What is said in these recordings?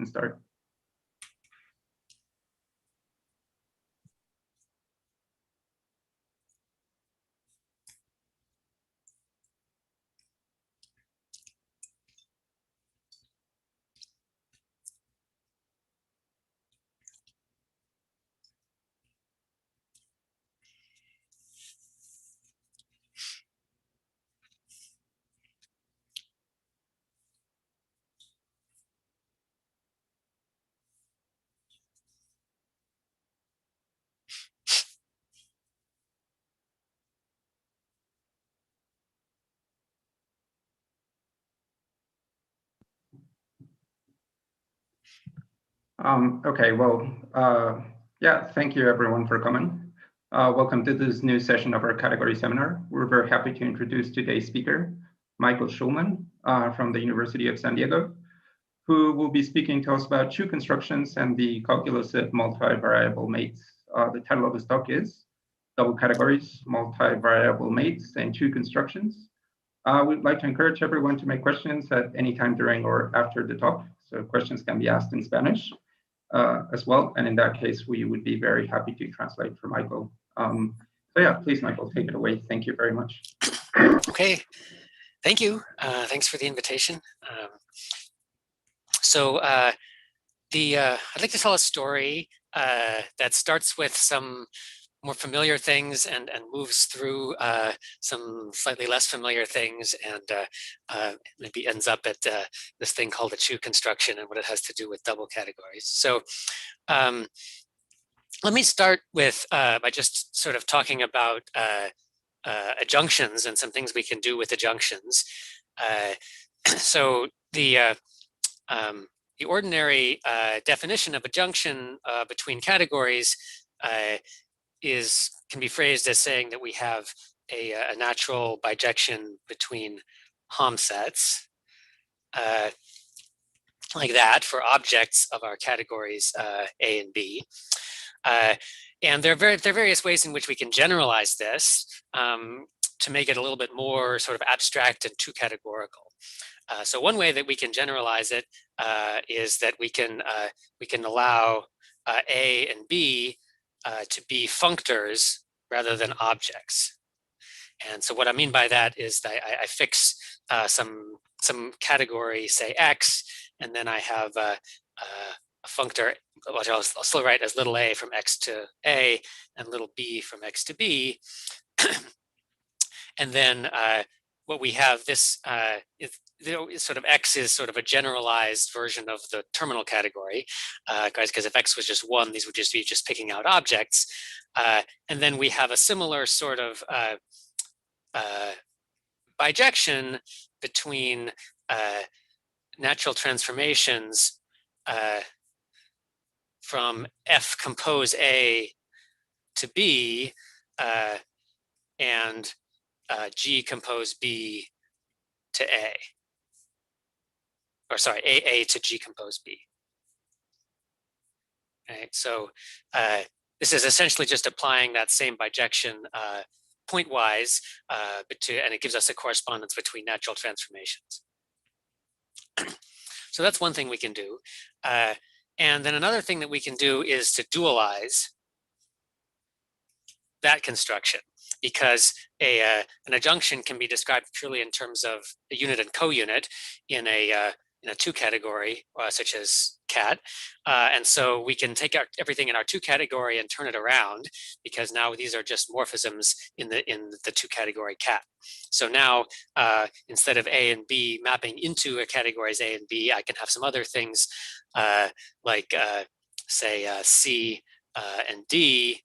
can start. Okay, well, yeah, thank you everyone for coming. Welcome to this new session of our category seminar. We're very happy to introduce today's speaker, Michael Shulman from the University of San Diego, who will be speaking to us about Chu constructions and the calculus of multivariable mates. The title of his talk is Double Categories, Multivariable Mates, and Chu Constructions. We'd like to encourage everyone to make questions at any time during or after the talk. So questions can be asked in Spanish as well. And in that case, we would be very happy to translate for Michael. So yeah, please, Michael, take it away. Thank you very much. Okay, thank you. Thanks for the invitation. I'd like to tell a story that starts with some more familiar things and moves through some slightly less familiar things, and maybe ends up at this thing called a Chu construction and what it has to do with double categories. So let me start with by just sort of talking about adjunctions and some things we can do with adjunctions. So the ordinary definition of adjunction between categories can be phrased as saying that we have a natural bijection between Hom sets like that for objects of our categories A and B. And there are various ways in which we can generalize this to make it a little bit more sort of abstract and two categorical. So one way that we can generalize it is that we can allow A and B to be functors rather than objects. And so what I mean by that is that I fix some category, say X, and then I have a functor, which I'll still write as little a from X to A and little b from X to B. And then what we have this is, sort of X is sort of a generalized version of the terminal category, guys, because if X was just one, these would just be picking out objects. And then we have a similar sort of bijection between natural transformations from F compose A to B and G compose B to A. Or sorry, AA to G compose B. Okay, so this is essentially just applying that same bijection pointwise, and it gives us a correspondence between natural transformations. So that's one thing we can do. And then another thing that we can do is to dualize that construction, because an adjunction can be described purely in terms of a unit and co-unit in a two category, such as cat. And so we can take everything in our two category and turn it around, because now these are just morphisms in the two category cat. So now instead of A and B mapping into a categories A and B, I can have some other things like say C and D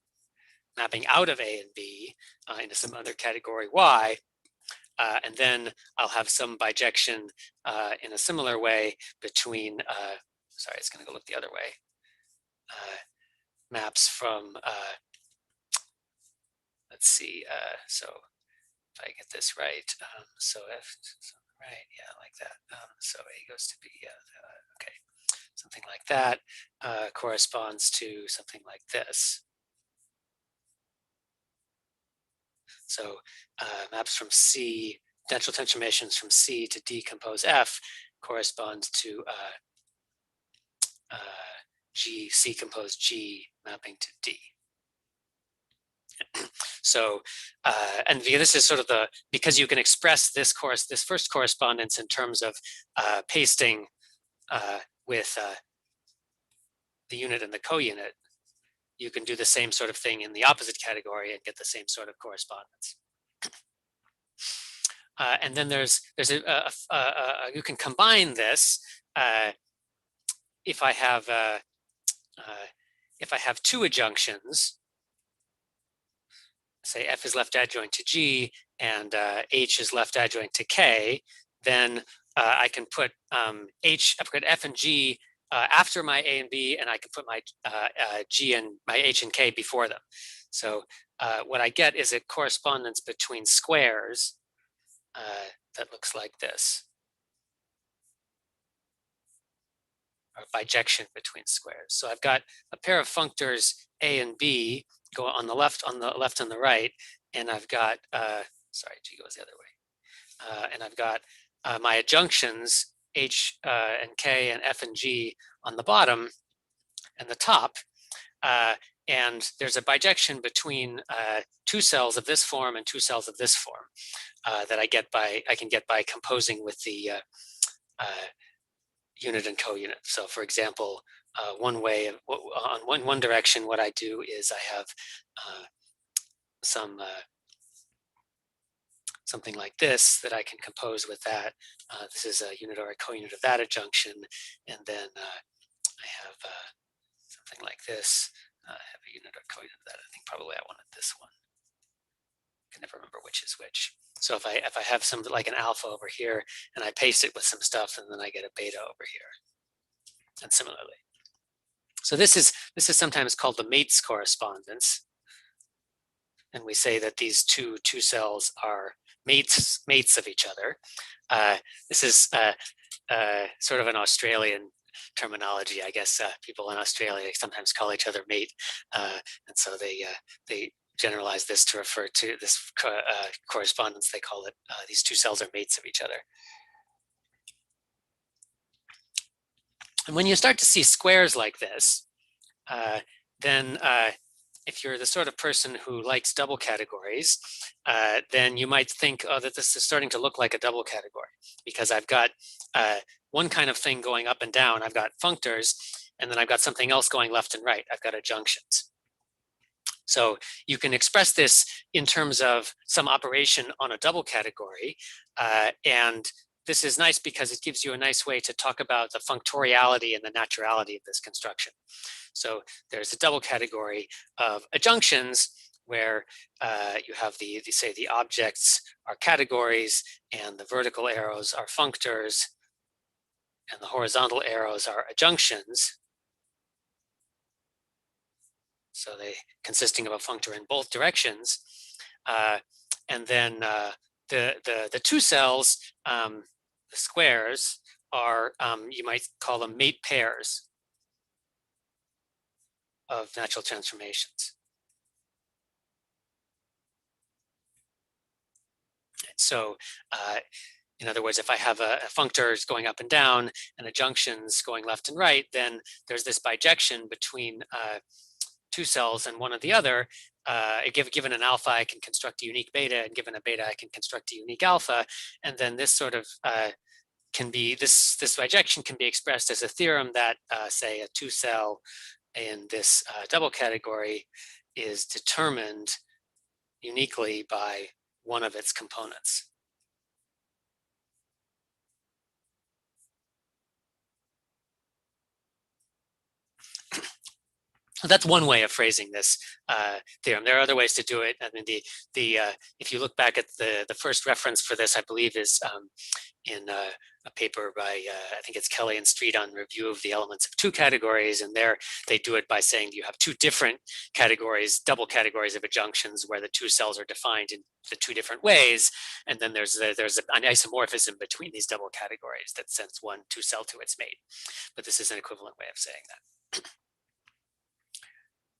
mapping out of A and B into some other category Y. And then I'll have some bijection in a similar way between, sorry, it's going to go look the other way, maps from, let's see, so if I get this right, so F, right, yeah, like that. So A goes to B, okay, something like that corresponds to something like this. So maps from C, natural transformations from C to D compose F correspond to G, C composed G mapping to D. So, and this is sort of because you can express this first correspondence in terms of pasting with the unit and the co-unit, you can do the same sort of thing in the opposite category and get the same sort of correspondence. And then there's you can combine this if I have two adjunctions. Say F is left adjoint to G and H is left adjoint to K, then I can put F and G after my A and B, and I can put my G and my H and K before them. So what I get is a correspondence between squares that looks like this, or bijection between squares. So I've got a pair of functors A and B go on the left and the right, and I've got sorry, G goes the other way, and I've got my adjunctions H and K and F and G on the bottom and the top, and there's a bijection between two cells of this form and two cells of this form that I can get by composing with the unit and co-unit. So, for example, one way on one direction, what I do is I have something like this that I can compose with that. This is a unit or a co-unit of that adjunction, and then I have something like this. I have a unit or co-unit of that. I think probably I wanted this one. I can never remember which is which. So if I have something like an alpha over here and I paste it with some stuff, and then I get a beta over here, and similarly. So this is sometimes called the mates correspondence, and we say that these two cells are mates of each other. This is sort of an Australian terminology, I guess. People in Australia sometimes call each other mate, and so they generalize this to refer to this correspondence. They call it these two cells are mates of each other. And when you start to see squares like this, then if you're the sort of person who likes double categories, then you might think, oh, that this is starting to look like a double category, because I've got one kind of thing going up and down. I've got functors, and then I've got something else going left and right. I've got adjunctions. So you can express this in terms of some operation on a double category, and this is nice because it gives you a nice way to talk about the functoriality and the naturality of this construction. So there's a double category of adjunctions where you have say the objects are categories, and the vertical arrows are functors, and the horizontal arrows are adjunctions. So they consisting of a functor in both directions, and then the two cells, the squares, are you might call them mate pairs of natural transformations. So in other words, if I have a functors going up and down and adjunctions going left and right, then there's this bijection between two cells and one or the other. Given an alpha, I can construct a unique beta, and given a beta, I can construct a unique alpha. And then this sort of can be, this bijection can be expressed as a theorem that say a two cell in this double category is determined uniquely by one of its components. That's one way of phrasing this theorem. There are other ways to do it. I mean, if you look back at the first reference for this, I believe is in a paper by I think it's Kelly and Street on review of the elements of two categories, and there they do it by saying you have two different categories, double categories of adjunctions, where the two cells are defined in the two different ways, and then there's an isomorphism between these double categories that sends one two cell to its mate. But this is an equivalent way of saying that.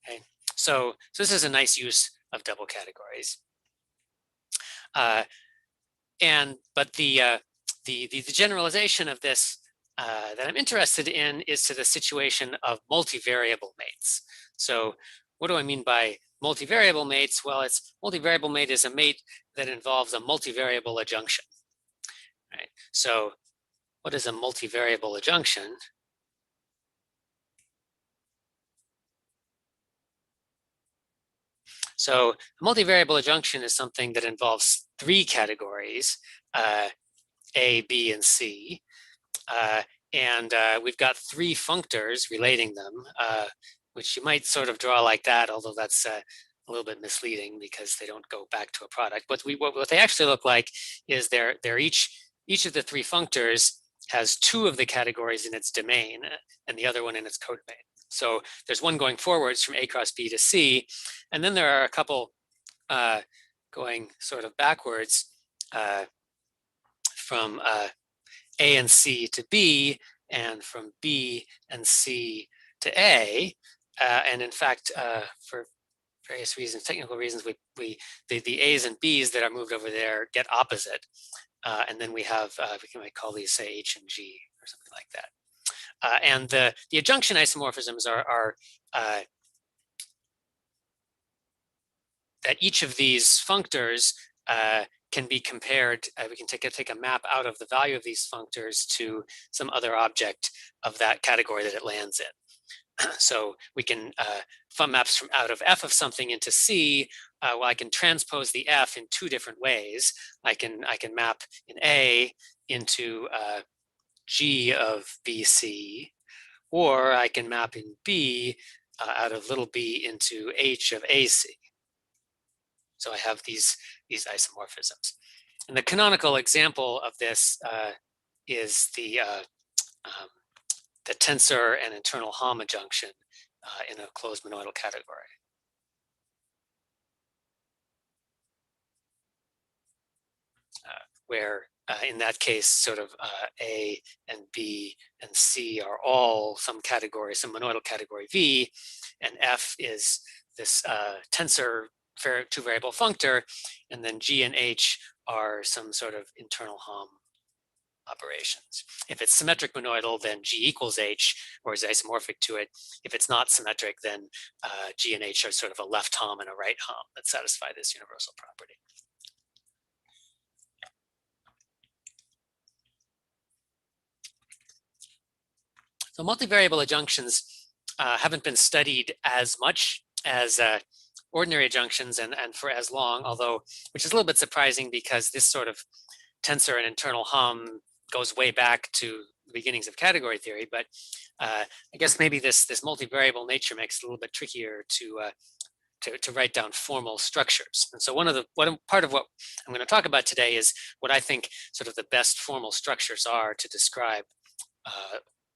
Okay, so this is a nice use of double categories, but the generalization of this that I'm interested in is to the situation of multivariable mates. So what do I mean by multivariable mates? Well, multivariable mate is a mate that involves a multivariable adjunction. Right? So what is a multivariable adjunction? So a multivariable adjunction is something that involves three categories, A, B, and C. And we've got three functors relating them, which you might sort of draw like that, although that's a little bit misleading because they don't go back to a product. But what they actually look like is they're each of the three functors has two of the categories in its domain and the other one in its codomain. So there's one going forwards from A cross B to C, and then there are a couple going sort of backwards from A and C to B, and from B and C to A. And in fact, for various reasons, technical reasons, the A's and B's that are moved over there get opposite. And then we have, we might call these, say, H and G or something like that. And the adjunction isomorphisms are that each of these functors can be compared. We can take a map out of the value of these functors to some other object of that category that it lands in. So we can fun maps from out of F of something into C. Well, I can transpose the F in two different ways. I can map in A into G of BC, or I can map in B out of little b into H of AC. So I have these isomorphisms. And the canonical example of this is the tensor and internal Hom adjunction in a closed monoidal category. Where in that case, sort of A and B and C are all some category, some monoidal category V, and F is this tensor two variable functor, and then G and H are some sort of internal Hom operations. If it's symmetric monoidal, then G equals H, or is isomorphic to it. If it's not symmetric, then G and H are sort of a left Hom and a right Hom that satisfy this universal property. So multivariable adjunctions haven't been studied as much as ordinary adjunctions and for as long, although, which is a little bit surprising because this sort of tensor and internal Hom goes way back to the beginnings of category theory. But I guess maybe this multivariable nature makes it a little bit trickier to write down formal structures. And so part of what I'm going to talk about today is what I think sort of the best formal structures are to describe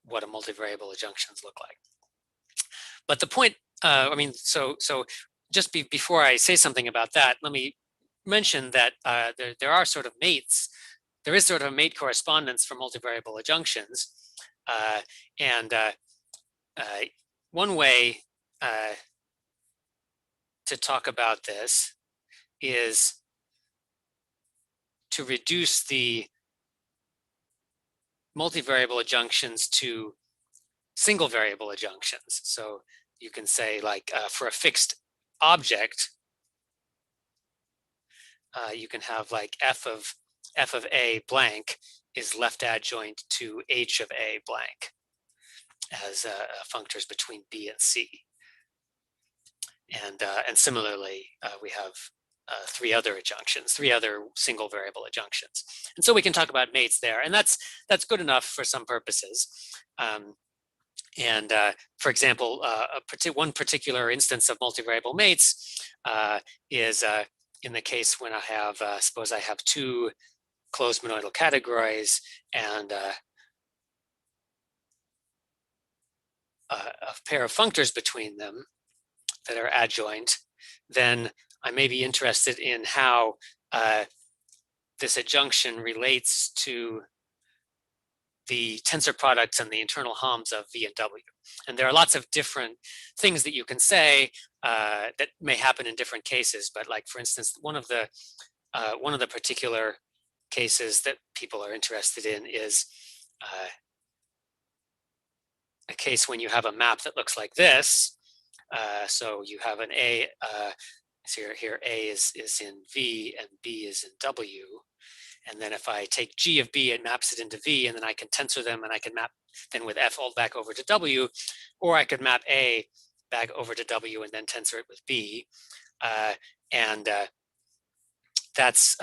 what a multivariable adjunctions look like. But the point, I mean, so just before I say something about that, let me mention that there are sort of mates. There is sort of a mate correspondence for multivariable adjunctions. And one way to talk about this is to reduce the multivariable adjunctions to single variable adjunctions. So you can say, like, for a fixed object, you can have like f of a blank is left adjoint to H of a blank as functors between B and C. And similarly, we have three other single variable adjunctions. And so we can talk about mates there, and that's good enough for some purposes. For example, one particular instance of multivariable mates is in the case when I have, suppose I have two closed monoidal categories and a pair of functors between them that are adjoint, then I may be interested in how this adjunction relates to the tensor products and the internal Homs of V and W. And there are lots of different things that you can say that may happen in different cases. But like, for instance, one of the particular cases that people are interested in is a case when you have a map that looks like this. So you have an A, so here A is in V and B is in W. And then if I take G of B, it maps it into V, and then I can tensor them, and I can map then with F all back over to W, or I could map A back over to W and then tensor it with B. That's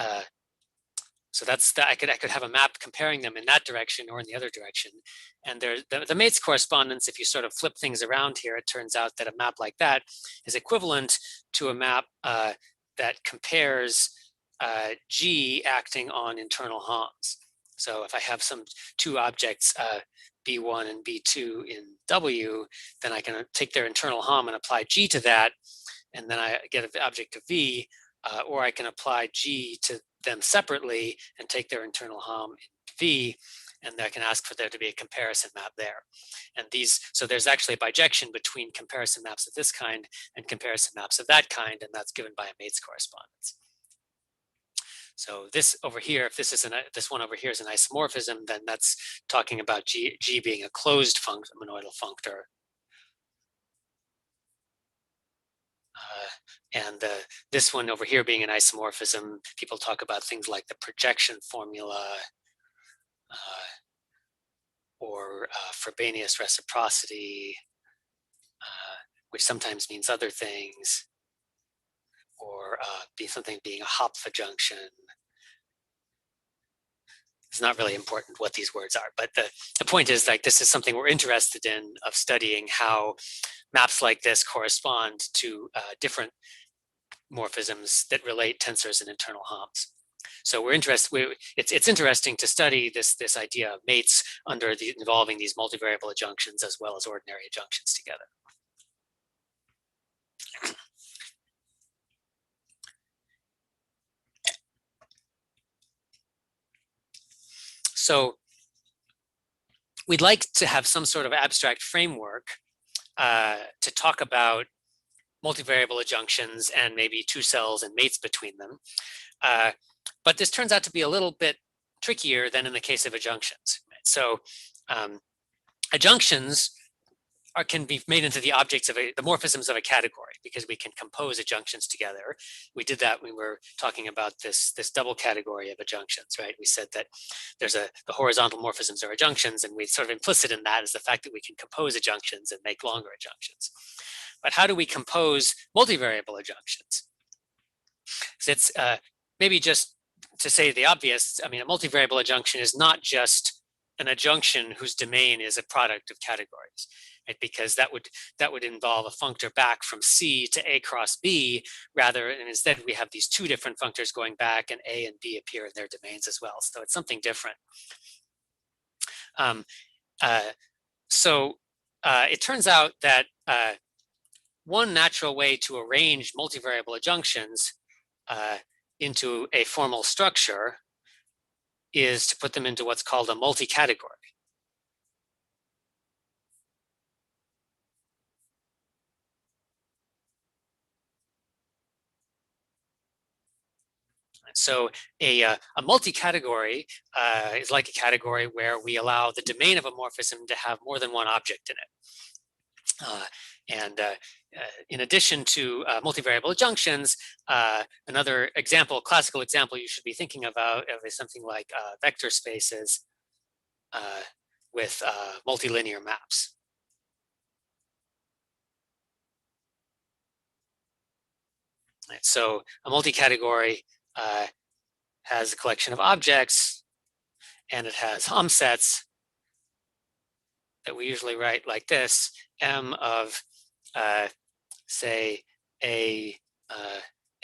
so that's that I could have a map comparing them in that direction or in the other direction. And the mates correspondence, if you sort of flip things around here, it turns out that a map like that is equivalent to a map that compares G acting on internal Hams. So if I have some two objects, B1 and B2 in W, then I can take their internal Ham and apply G to that, and then I get an object of V, or I can apply G to them separately and take their internal Ham in V, and I can ask for there to be a comparison map there. And so there's actually a bijection between comparison maps of this kind and comparison maps of that kind, and that's given by a mates correspondence. So this over here, if this one over here is an isomorphism, then that's talking about G being a closed monoidal functor. And this one over here being an isomorphism, people talk about things like the projection formula or Frobenius reciprocity, which sometimes means other things, or something being a Hopf junction. It's not really important what these words are, but the point is, like, this is something we're interested in, of studying how maps like this correspond to different morphisms that relate tensors and internal Hams. So we're interested. It's interesting to study this idea of mates involving these multivariable adjunctions as well as ordinary adjunctions together. So we'd like to have some sort of abstract framework to talk about multivariable adjunctions and maybe two cells and mates between them. But this turns out to be a little bit trickier than in the case of adjunctions. So adjunctions can be made into the objects of the morphisms of a category, because we can compose adjunctions together. We did that when we were talking about this double category of adjunctions, right? We said that there's the horizontal morphisms are adjunctions, and we sort of implicit in that is the fact that we can compose adjunctions and make longer adjunctions. But how do we compose multivariable adjunctions? So it's maybe just to say the obvious, I mean, a multivariable adjunction is not just an adjunction whose domain is a product of categories, right? Because that would involve a functor back from C to A cross B, and instead we have these two different functors going back, and A and B appear in their domains as well. So it's something different. It turns out that one natural way to arrange multivariable adjunctions into a formal structure is to put them into what's called a multi-category. So a multi-category is like a category where we allow the domain of a morphism to have more than one object in it. In addition to multivariable adjunctions, another example, classical example you should be thinking about is something like vector spaces with multilinear maps. Right, so a multi-category has a collection of objects, and it has Ham sets that we usually write like this: M of say A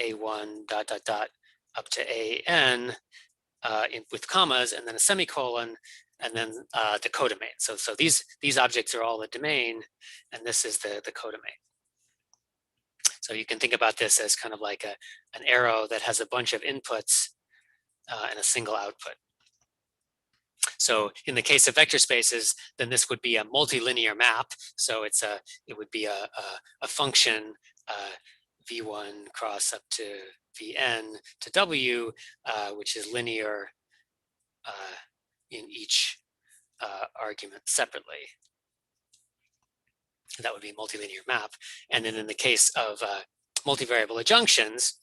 A1 dot dot dot up to AN with commas, and then a semicolon, and then the codomain. So these objects are all the domain, and this is the codomain. So you can think about this as kind of like an arrow that has a bunch of inputs and a single output. So in the case of vector spaces, then this would be a multilinear map. So it would be a function v1 cross up to vn to w, which is linear in each argument separately. That would be a multilinear map. And then in the case of multivariable adjunctions,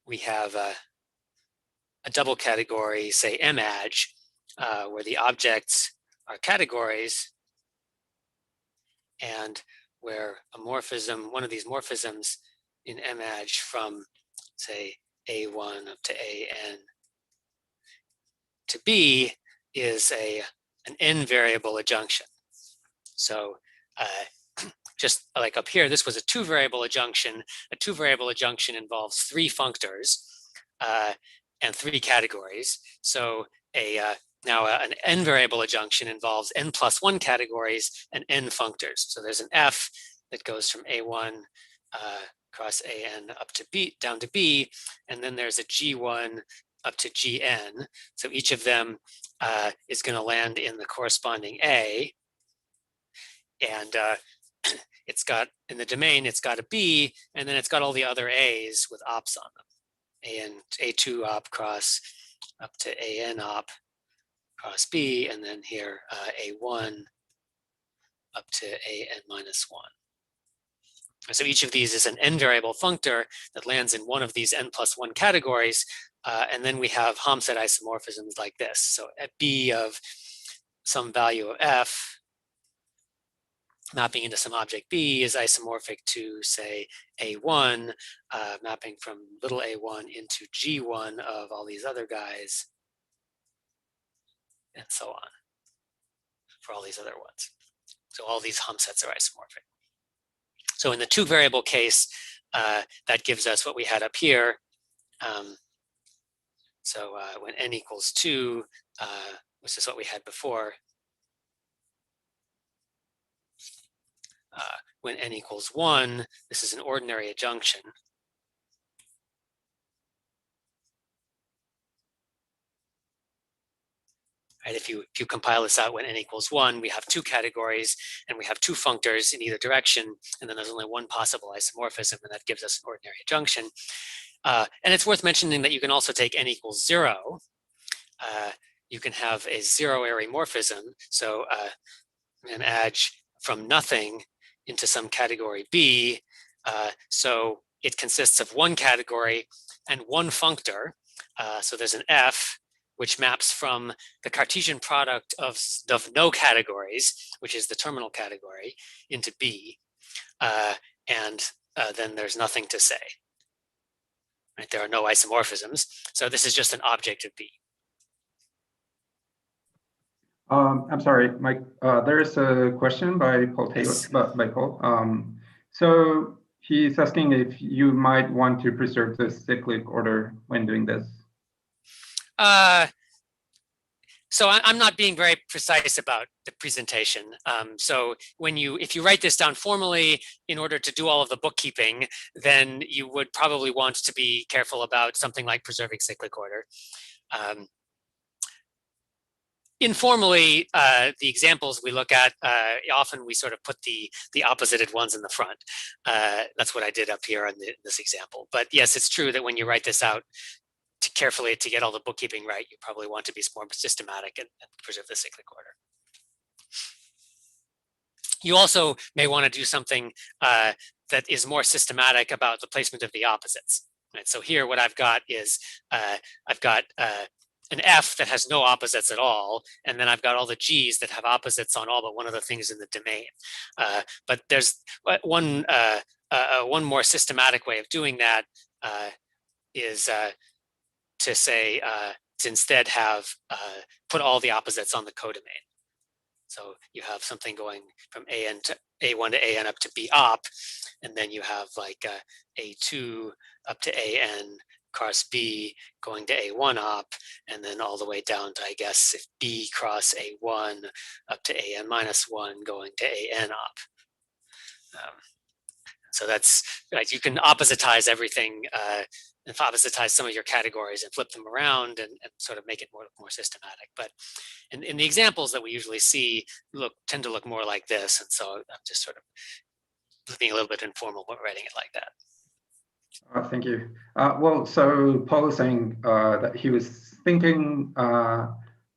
we have a double category, say MAdj, where the objects are categories, and where a morphism, one of these morphisms in MAdj from, say, A1 up to AN to B is an n variable adjunction. So just like up here, this was a 2-variable adjunction. A 2-variable adjunction involves 3 functors and 3 categories. So now an n-variable adjunction involves n plus 1 categories and n functors. So there's an F that goes from A1 across AN up to B, down to B, and then there's a G1 up to Gn. So each of them is going to land in the corresponding A. And it's got, in the domain, it's got a B, and then it's got all the other A's with ops on them. A2 op cross up to AN op cross B, and then here A1 up to AN minus 1. So each of these is an n-variable functor that lands in one of these n plus 1 categories, and then we have Hom-set isomorphisms like this. So at B of some value of F, mapping into some object B is isomorphic to, say, A1, mapping from little a1 into G1 of all these other guys, and so on for all these other ones. So all these Hom sets are isomorphic. So in the 2-variable case, that gives us what we had up here. So when n equals 2, which is what we had before, when n equals 1, this is an ordinary adjunction. Right, if you compile this out when n equals 1, we have 2 categories and we have 2 functors in either direction, and then there's only one possible isomorphism, and that gives us an ordinary adjunction. And it's worth mentioning that you can also take n equals 0. You can have a 0-ary morphism, so an adj from nothing into some category B. So it consists of one category and one functor. So there's an F, which maps from the Cartesian product of no categories, which is the terminal category, into B. And then there's nothing to say. Right? There are no isomorphisms. So this is just an object of B. I'm sorry, Mike. There is a question by Paul Taylor. Yes. By Paul. So he's asking if you might want to preserve the cyclic order when doing this. So I'm not being very precise about the presentation. So if you write this down formally in order to do all of the bookkeeping, then you would probably want to be careful about something like preserving cyclic order. Informally, the examples we look at, often we sort of put the opposited ones in the front. That's what I did up here on this example. But yes, it's true that when you write this out carefully to get all the bookkeeping right, you probably want to be more systematic and preserve the cyclic order. You also may want to do something that is more systematic about the placement of the opposites. Right? So here what I've got is I've got an F that has no opposites at all, and then I've got all the G's that have opposites on all but one of the things in the domain. But there's one more systematic way of doing that is to say to instead have put all the opposites on the codomain. So you have something going from AN to A1 to AN up to B op, and then you have like A2 up to AN cross B going to A1 op, and then all the way down to, I guess, if B cross A1 up to AN minus 1 going to AN op. So that's like you can oppositize everything, and oppositize some of your categories and flip them around and sort of make it more systematic. But in the examples that we usually see tend to look more like this, and so I'm just sort of being a little bit informal but writing it like that. Thank you. Well, so Paul is saying that he was thinking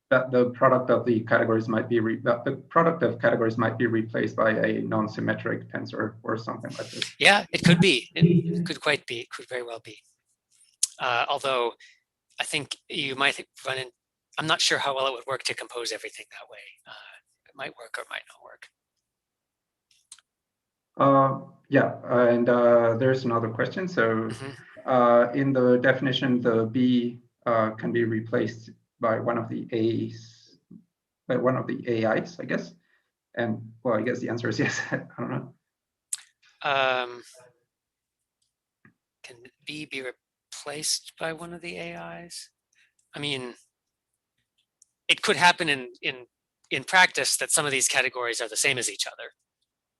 that the product of the categories might be replaced by a non-symmetric tensor or something like this. Yeah, it could be. It could quite be. It could very well be. Although I think you might run in. I'm not sure how well it would work to compose everything that way. It might work or might not work. Yeah, and there's another question. So in the definition, the B can be replaced by one of the A's, by one of the AIs, I guess. And well, I guess the answer is yes. I don't know. Can B be replaced by one of the AIs? I mean, it could happen in practice that some of these categories are the same as each other.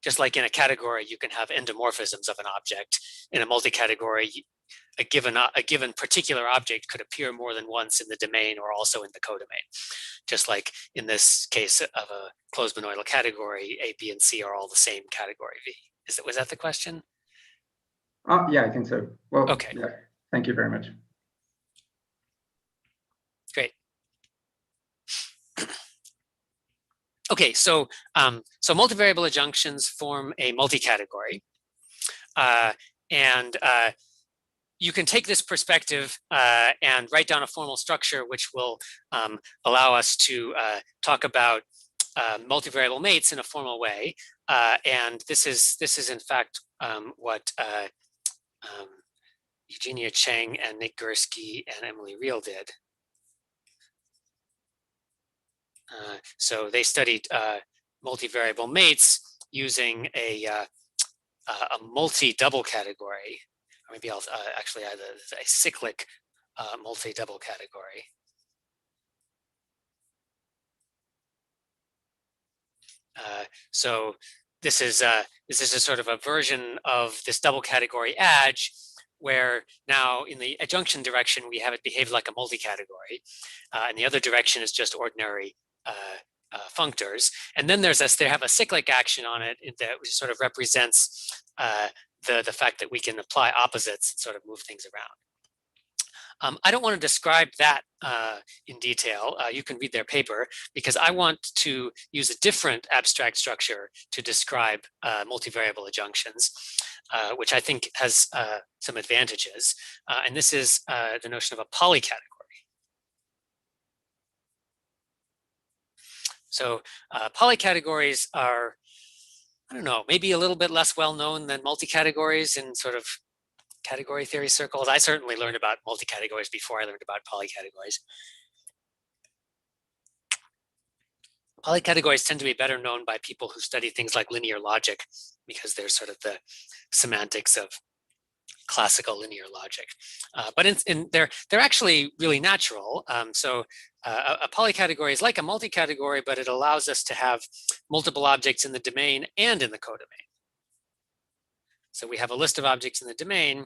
Just like in a category, you can have endomorphisms of an object. In a multi-category, a given particular object could appear more than once in the domain or also in the codomain. Just like in this case of a closed monoidal category, A, B, and C are all the same category V. Was that the question? Yeah, I think so. Well, okay. Yeah, thank you very much. Great. Okay, so multivariable adjunctions form a multi-category, and you can take this perspective and write down a formal structure which will allow us to talk about multivariable mates in a formal way. And this is in fact what Eugenia Cheng and Nick Gursky and Emily Reel did. So they studied multivariable mates using a multi-double category, or maybe I'll actually add a cyclic multi-double category. So this is a sort of a version of this double category adj, where now in the adjunction direction we have it behave like a multi-category, and the other direction is just ordinary functors. And then they have a cyclic action on it that sort of represents the fact that we can apply opposites and sort of move things around. I don't want to describe that in detail. You can read their paper, because I want to use a different abstract structure to describe multivariable adjunctions, which I think has some advantages. And this is the notion of a polycategory. So polycategories are, I don't know, maybe a little bit less well known than multi-categories in sort of category theory circles. I certainly learned about multi-categories before I learned about polycategories. Polycategories tend to be better known by people who study things like linear logic, because they're sort of the semantics of classical linear logic. But they're actually really natural. So a polycategory is like a multi-category, but it allows us to have multiple objects in the domain and in the codomain. So we have a list of objects in the domain,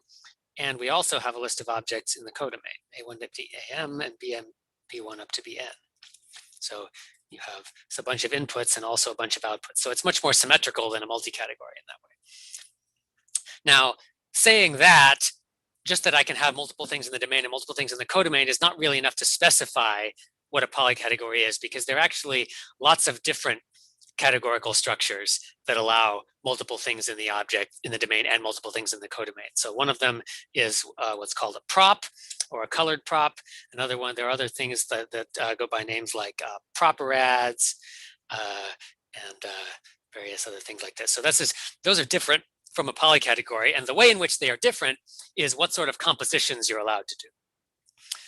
and we also have a list of objects in the codomain, A1 up to AM and B1 up to Bn. So you have a bunch of inputs and also a bunch of outputs. So it's much more symmetrical than a multi-category in that way. Now, saying that, just that I can have multiple things in the domain and multiple things in the codomain is not really enough to specify what a polycategory is, because there are actually lots of different categorical structures that allow multiple things in the object in the domain and multiple things in the codomain. So one of them is what's called a prop, or a colored prop. Another one, there are other things that go by names like properads and various other things like this. So those are different from a polycategory, and the way in which they are different is what sort of compositions you're allowed to do.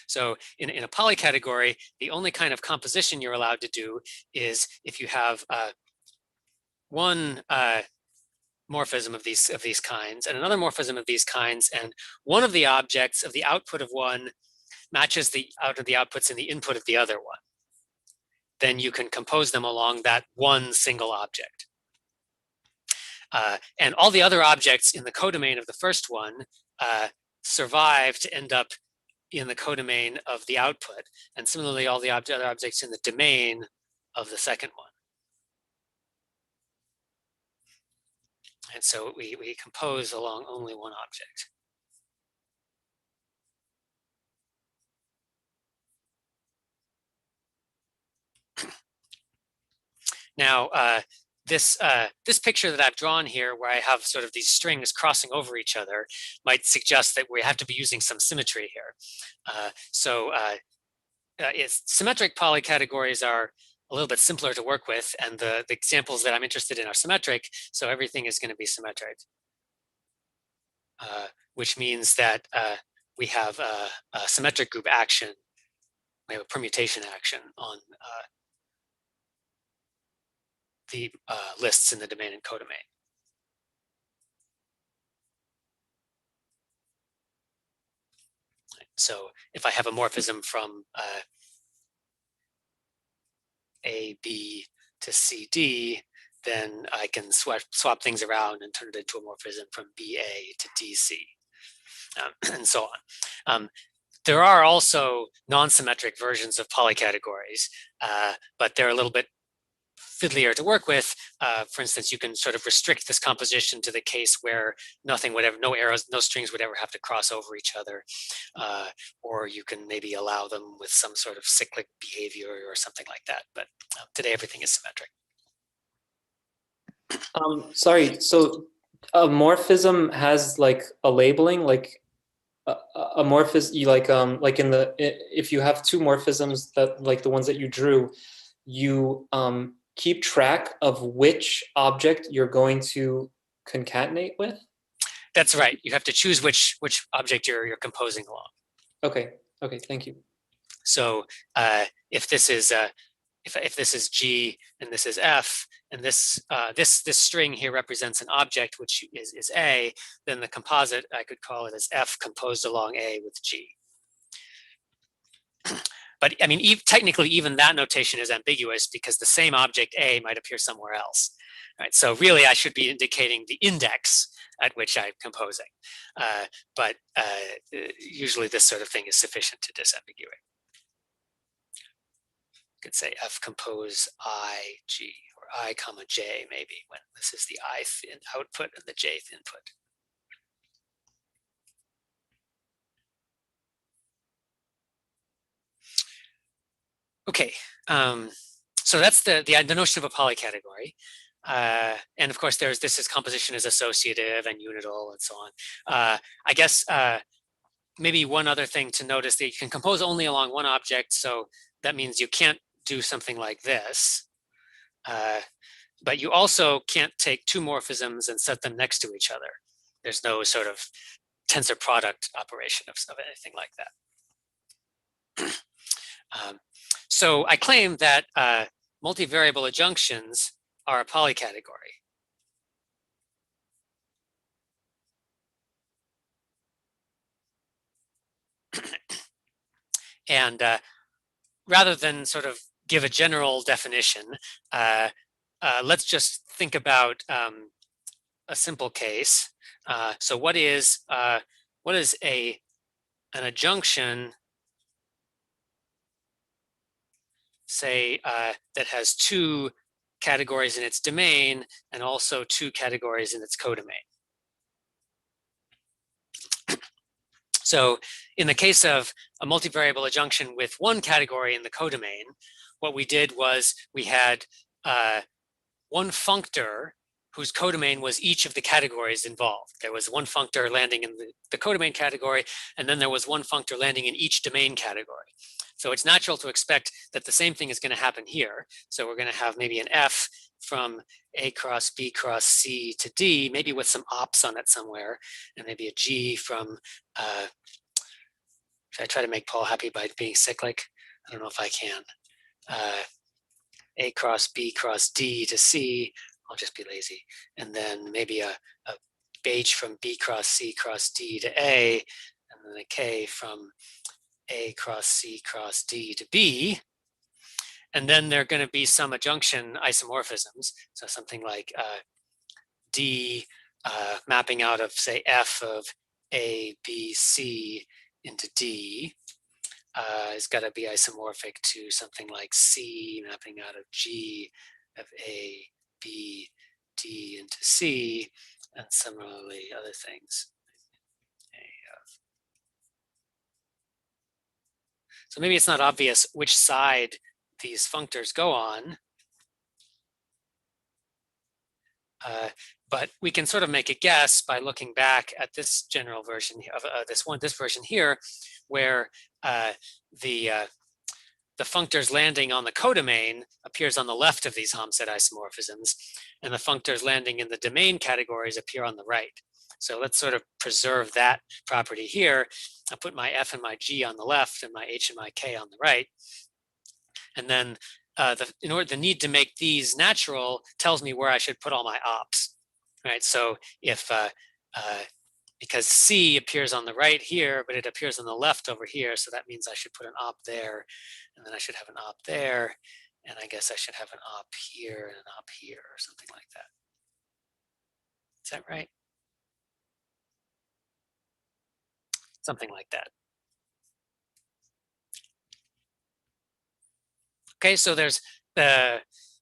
So in a polycategory, the only kind of composition you're allowed to do is if you have one morphism of these kinds and another morphism of these kinds, and one of the objects of the output of one matches the outputs in the input of the other one. Then you can compose them along that one single object. And all the other objects in the codomain of the first one survive to end up in the codomain of the output, and similarly all the other objects in the domain of the second one. And so we compose along only one object. Now, this picture that I've drawn here, where I have sort of these strings crossing over each other, might suggest that we have to be using some symmetry here. Symmetric polycategories are a little bit simpler to work with, and the examples that I'm interested in are symmetric, so everything is going to be symmetric, which means that we have a symmetric group action. We have a permutation action on the lists in the domain and codomain. So if I have a morphism from A, B to C, D, then I can swap things around and turn it into a morphism from BA to DC, and so on. There are also non-symmetric versions of polycategories, but they're a little bit fiddlier to work with. For instance, you can sort of restrict this composition to the case where nothing would ever, no arrows, no strings would ever have to cross over each other, or you can maybe allow them with some sort of cyclic behavior or something like that. But today everything is symmetric. Sorry, so a morphism has like a labeling, like a morphism, you like in the, if you have two morphisms that like the ones that you drew, you keep track of which object you're going to concatenate with? That's right. You have to choose which object you're composing along. Okay, thank you. So if this is if this is G and this is F, and this string here represents an object which is A, then the composite, I could call it as F composed along A with G. But I mean, technically, even that notation is ambiguous because the same object A might appear somewhere else. Right? So really, I should be indicating the index at which I'm composing. But usually this sort of thing is sufficient to disambiguate. You could say F compose I, G, or I comma J, maybe, when this is the ith output and the jth input. Okay, so that's the notion of a polycategory. And of course, this is composition is associative and unital and so on. I guess maybe one other thing to notice that you can compose only along one object. So that means you can't do something like this. But you also can't take two morphisms and set them next to each other. There's no sort of tensor product operation of anything like that. So I claim that multivariable adjunctions are a polycategory. And rather than sort of give a general definition, let's just think about a simple case. So what is an adjunction, say, that has two categories in its domain and also two categories in its codomain? So in the case of a multivariable adjunction with one category in the codomain, what we did was we had one functor whose codomain was each of the categories involved. There was one functor landing in the codomain category, and then there was one functor landing in each domain category. So it's natural to expect that the same thing is going to happen here. So we're going to have maybe an F from A cross B cross C to D, maybe with some ops on it somewhere, and maybe a G from, should I try to make Paul happy by being cyclic? I don't know if I can. A cross B cross D to C, I'll just be lazy. And then maybe a H from B cross C cross D to A, and then a K from A cross C cross D to B. And then there are going to be some adjunction isomorphisms. So something like D mapping out of, say, F of A, B, C into D is got to be isomorphic to something like C mapping out of G of A, B, D into C, and similarly other things. So maybe it's not obvious which side these functors go on. But we can sort of make a guess by looking back at this general version of this version here, where the functors landing on the codomain appears on the left of these Hamset isomorphisms, and the functors landing in the domain categories appear on the right. So let's sort of preserve that property here. I'll put my F and my G on the left and my H and my K on the right. And then the need to make these natural tells me where I should put all my ops, right? So if, because C appears on the right here, but it appears on the left over here, so that means I should put an op there, and then I should have an op there, and I guess I should have an op here and an op here or something like that. Is that right? Something like that. Okay, so there's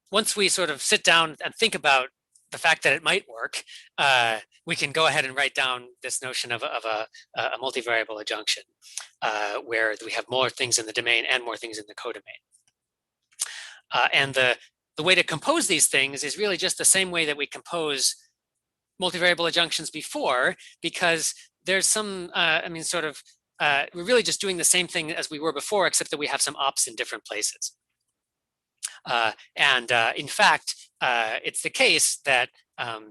once we sort of sit down and think about the fact that it might work, we can go ahead and write down this notion of a multivariable adjunction, where we have more things in the domain and more things in the codomain. And the way to compose these things is really just the same way that we compose multivariable adjunctions before, because there's some, we're really just doing the same thing as we were before, except that we have some ops in different places. In fact, it's the case that a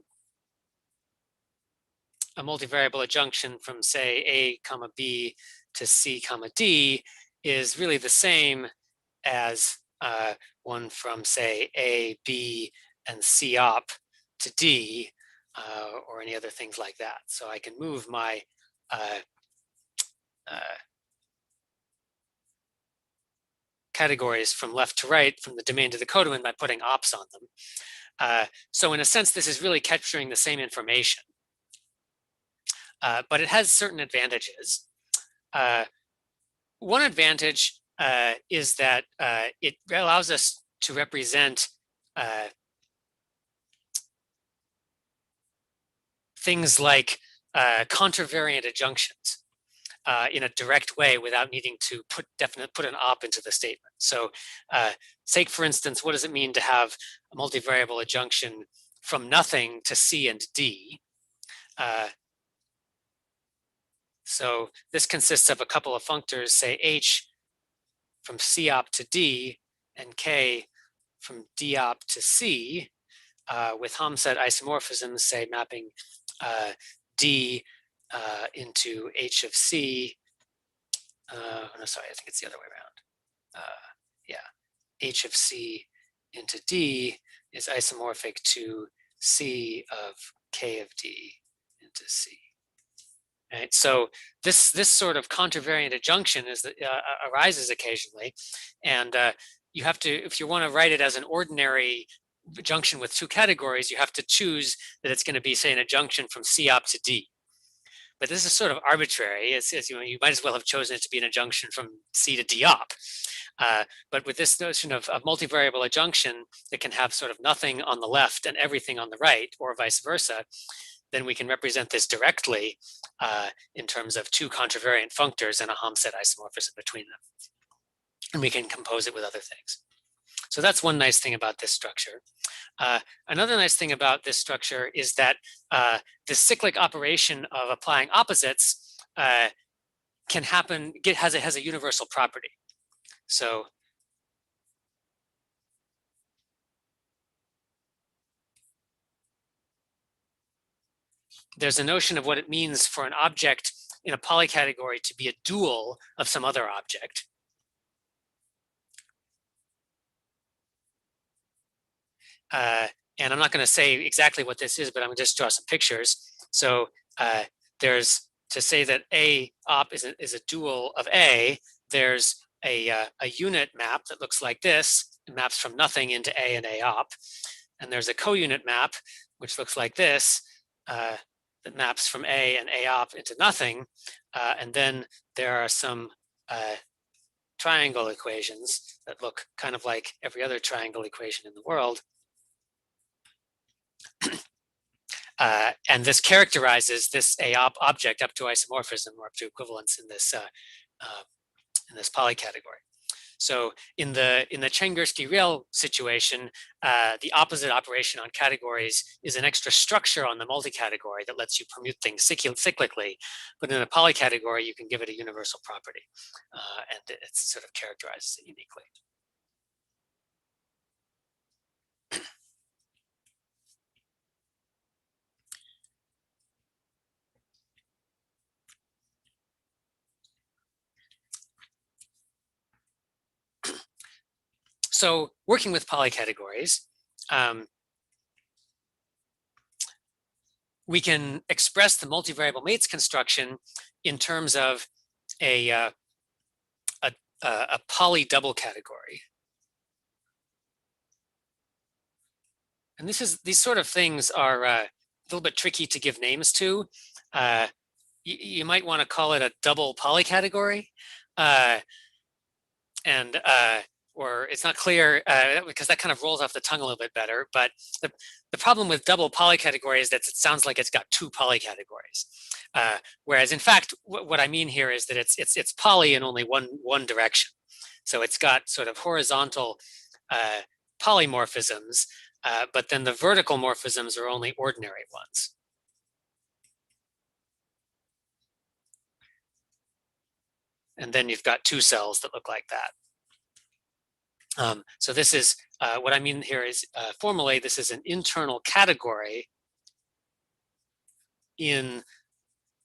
multivariable adjunction from, say, A comma B to C comma D is really the same as one from, say, A, B, and C op to D, or any other things like that. So I can move my categories from left to right, from the domain to the codomain, by putting ops on them. So in a sense, this is really capturing the same information, but it has certain advantages. One advantage is that it allows us to represent things like contravariant adjunctions in a direct way without needing to put an op into the statement. So say, for instance, what does it mean to have a multivariable adjunction from nothing to C and D? So this consists of a couple of functors, say H from C op to D and K from D op to C, with Hamset isomorphisms, say mapping D into H of C. No, sorry, I think it's the other way around. Yeah, H of C into D is isomorphic to C of K of D into C. Right, so this sort of contravariant adjunction arises occasionally, and you have to, if you want to write it as an ordinary adjunction with two categories, you have to choose that it's going to be, say, an adjunction from C op to D. But this is sort of arbitrary. It's you might as well have chosen it to be an adjunction from C to D op. But with this notion of multivariable adjunction that can have sort of nothing on the left and everything on the right, or vice versa, then we can represent this directly in terms of two contravariant functors and a Hamset isomorphism between them. And we can compose it with other things. So that's one nice thing about this structure. Another nice thing about this structure is that the cyclic operation of applying opposites can happen, has a universal property. So there's a notion of what it means for an object in a polycategory to be a dual of some other object. And I'm not going to say exactly what this is, but I'm going to just draw some pictures. So there's, to say that A op is a dual of A, there's a unit map that looks like this. It maps from nothing into A and A op. And there's a co-unit map, which looks like this, that maps from A and A op into nothing. And then there are some triangle equations that look kind of like every other triangle equation in the world. And this characterizes this A op object up to isomorphism or up to equivalence in this polycategory. So in the Chen-Gursky-Real situation, the opposite operation on categories is an extra structure on the multi-category that lets you permute things cyclically. But in a polycategory, you can give it a universal property, and it sort of characterizes it uniquely. So working with polycategories, we can express the multivariable mates construction in terms of a poly double category. And these sort of things are a little bit tricky to give names to. You might want to call it a double polycategory, or it's not clear because that kind of rolls off the tongue a little bit better. But the problem with double polycategory is that it sounds like it's got two polycategories. Whereas in fact, what I mean here is that it's poly in only one direction. So it's got sort of horizontal polymorphisms, but then the vertical morphisms are only ordinary ones. And then you've got two cells that look like that. So this is, what I mean here is formally, this is an internal category in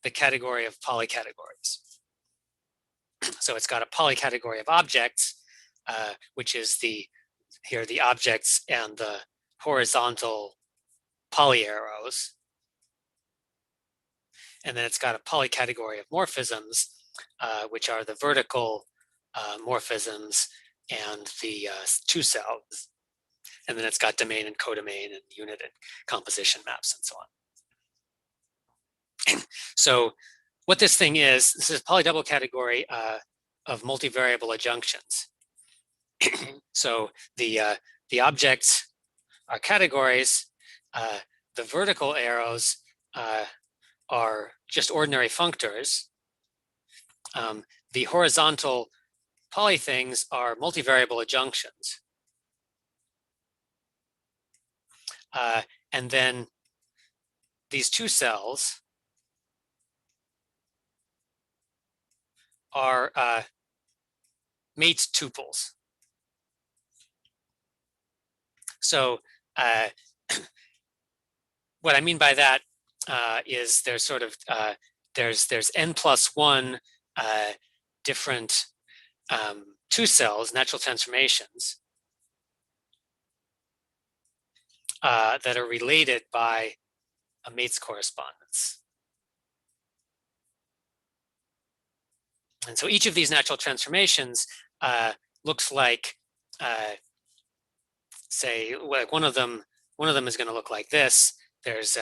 the category of polycategories. So it's got a polycategory of objects, which is the objects and the horizontal poly arrows. And then it's got a polycategory of morphisms, which are the vertical morphisms and the two cells. And then it's got domain and codomain and unit and composition maps and so on. So what this thing is, this is a polydouble category of multivariable adjunctions. So the objects are categories. The vertical arrows are just ordinary functors. The horizontal poly things are multivariable adjunctions. And then these two cells are mate tuples. So what I mean by that is there's sort of there's n+1 different two cells, natural transformations that are related by a mates correspondence. And so each of these natural transformations looks like, say, like one of them is going to look like this. There's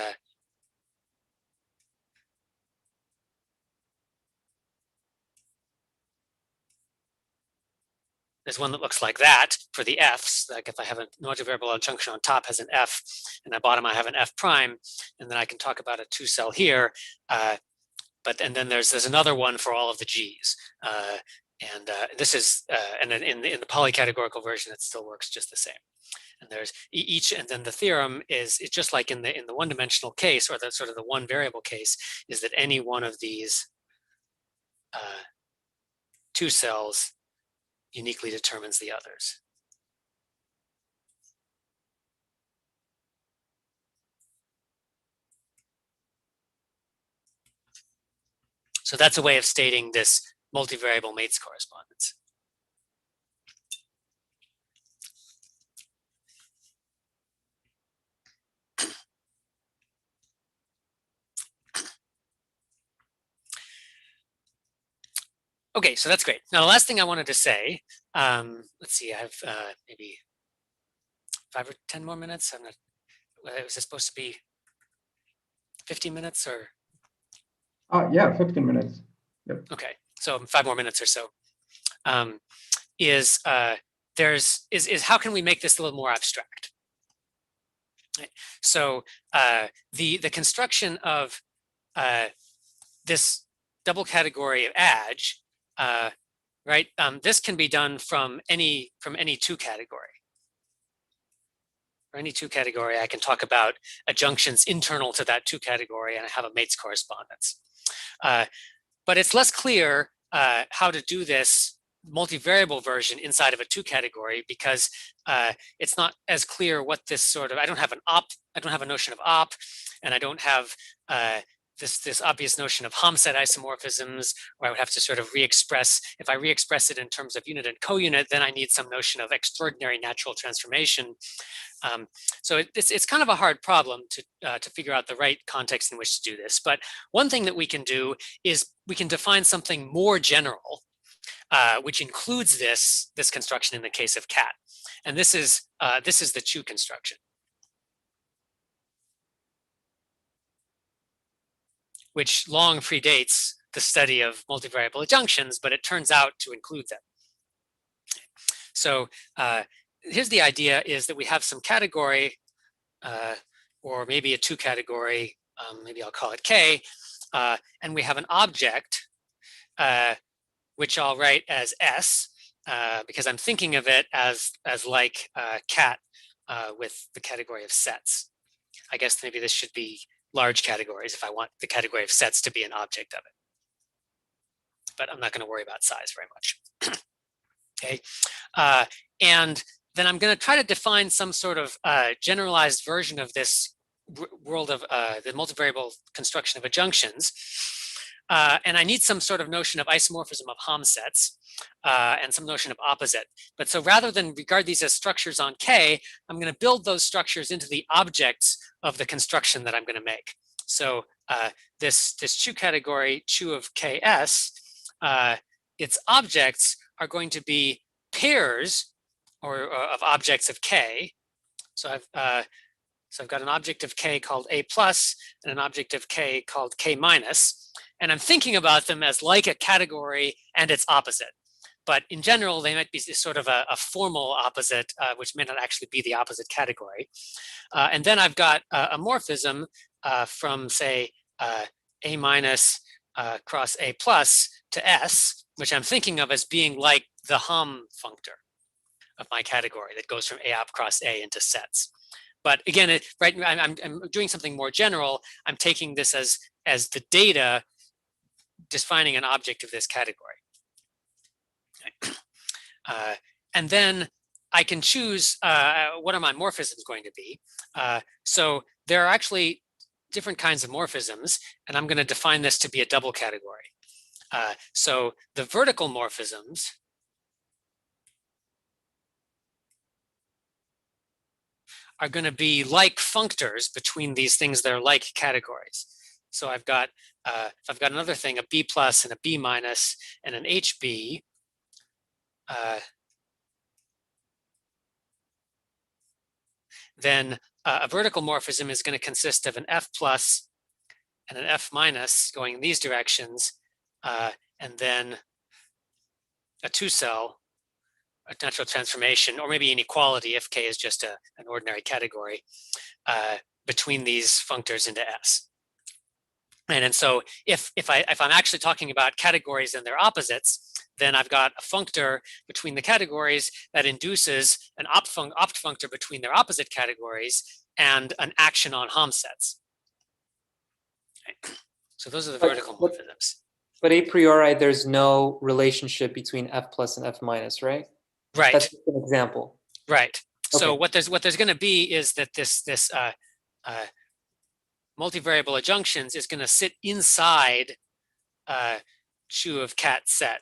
one that looks like that for the Fs. Like if I have a multivariable adjunction on top has an F, and at bottom I have an F prime, and then I can talk about a two cell here. And then there's another one for all of the Gs. And this is, and then in the polycategorical version, it still works just the same. And there's each, and then the theorem is it's just like in the one-dimensional case, or the sort of the one variable case, is that any one of these two cells uniquely determines the others. So that's a way of stating this multivariable mates correspondence. Okay, so that's great. Now, the last thing I wanted to say, let's see, I have maybe 5 or 10 more minutes. I'm not, was this supposed to be 15 minutes or? Yeah, 15 minutes. Yep. Okay, so 5 more minutes or so. Is how can we make this a little more abstract? Right. So the construction of this double category of adj right? This can be done from any two category. For any two category, I can talk about adjunctions internal to that two category, and I have a mates correspondence. But it's less clear how to do this multivariable version inside of a two category, because it's not as clear what this sort of, I don't have a notion of op, and I don't have this obvious notion of Hom-set isomorphisms, where I would have to sort of re-express. If I re-express it in terms of unit and co-unit, then I need some notion of extraordinary natural transformation. So it's kind of a hard problem to figure out the right context in which to do this. But one thing that we can do is we can define something more general, which includes this construction in the case of cat. And this is the Chu construction, which long predates the study of multivariable adjunctions, but it turns out to include them. So here's the idea, is that we have some category, or maybe a two category, maybe I'll call it K, and we have an object, which I'll write as S, because I'm thinking of it as like cat with the category of sets. I guess maybe this should be large categories if I want the category of sets to be an object of it. But I'm not going to worry about size very much. Okay, and then I'm going to try to define some sort of generalized version of this world of the multivariable construction of adjunctions. And I need some sort of notion of isomorphism of Hom sets and some notion of opposite. But so rather than regard these as structures on K, I'm going to build those structures into the objects of the construction that I'm going to make. So this Chu category, Chu of KS, its objects are going to be pairs or of objects of K. So I've got an object of K called A plus and an object of K called K minus. And I'm thinking about them as like a category and its opposite. But in general, they might be sort of a formal opposite, which may not actually be the opposite category. And then I've got a morphism from, say, A minus cross A plus to S, which I'm thinking of as being like the Hom functor of my category that goes from A op cross A into sets. But again, I'm doing something more general. I'm taking this as the data defining an object of this category. And then I can choose what are my morphisms going to be. So there are actually different kinds of morphisms, and I'm going to define this to be a double category. So the vertical morphisms are going to be like functors between these things that are like categories. So I've got if I've got another thing, a B plus and a B minus and an HB, then a vertical morphism is going to consist of an F plus and an F minus going in these directions, and then a two-cell, a natural transformation, or maybe inequality if K is just an ordinary category, between these functors into S. And so if I'm actually talking about categories and their opposites, then I've got a functor between the categories that induces an opt functor between their opposite categories and an action on Hom sets. Right. So those are the vertical morphisms. But a priori, there's no relationship between F plus and F minus, right? Right. That's an example. Right. Okay. So what there's going to be is that this multivariable adjunctions is going to sit inside Chu of cat set.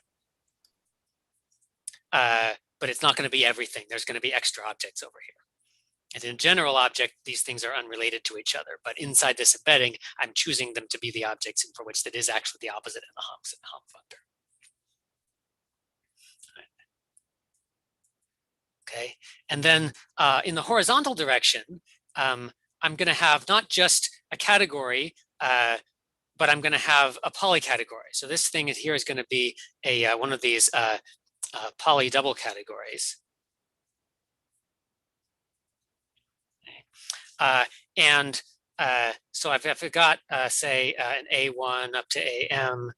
But it's not going to be everything. There's going to be extra objects over here. And in general object, these things are unrelated to each other. But inside this embedding, I'm choosing them to be the objects for which that is actually the opposite in the Hom functor. Okay. And then in the horizontal direction, I'm going to have not just a category, but I'm going to have a polycategory. So this thing here is going to be a one of these poly double categories. And so I've got, say, an A1 up to AM,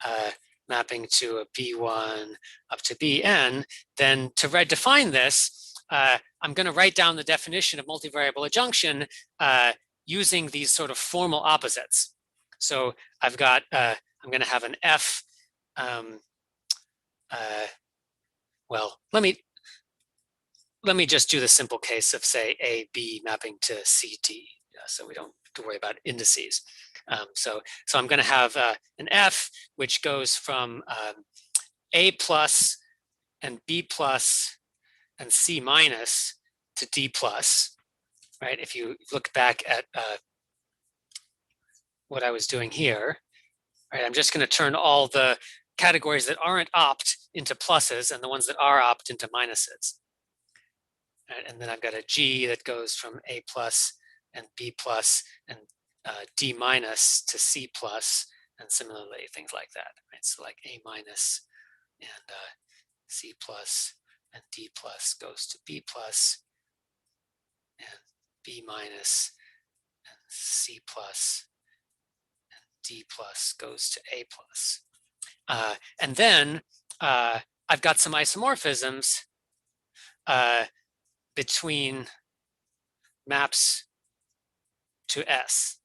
and mapping to a B1 up to Bn, then to define this, I'm going to write down the definition of multivariable adjunction using these sort of formal opposites. So I've got, I'm going to have an F. Well, let me just do the simple case of, say, A, B mapping to C, D, so we don't have to worry about indices. So I'm going to have an F, which goes from A plus and B plus and C minus to D plus, right? If you look back at what I was doing here, right? I'm just going to turn all the categories that aren't opt into pluses and the ones that are opt into minuses. Right? And then I've got a G that goes from A plus and B plus and D minus to C plus, and similarly things like that. Right? So like A minus and C plus and D plus goes to B plus, and B minus and C plus and D plus goes to A plus. And then I've got some isomorphisms between maps to S.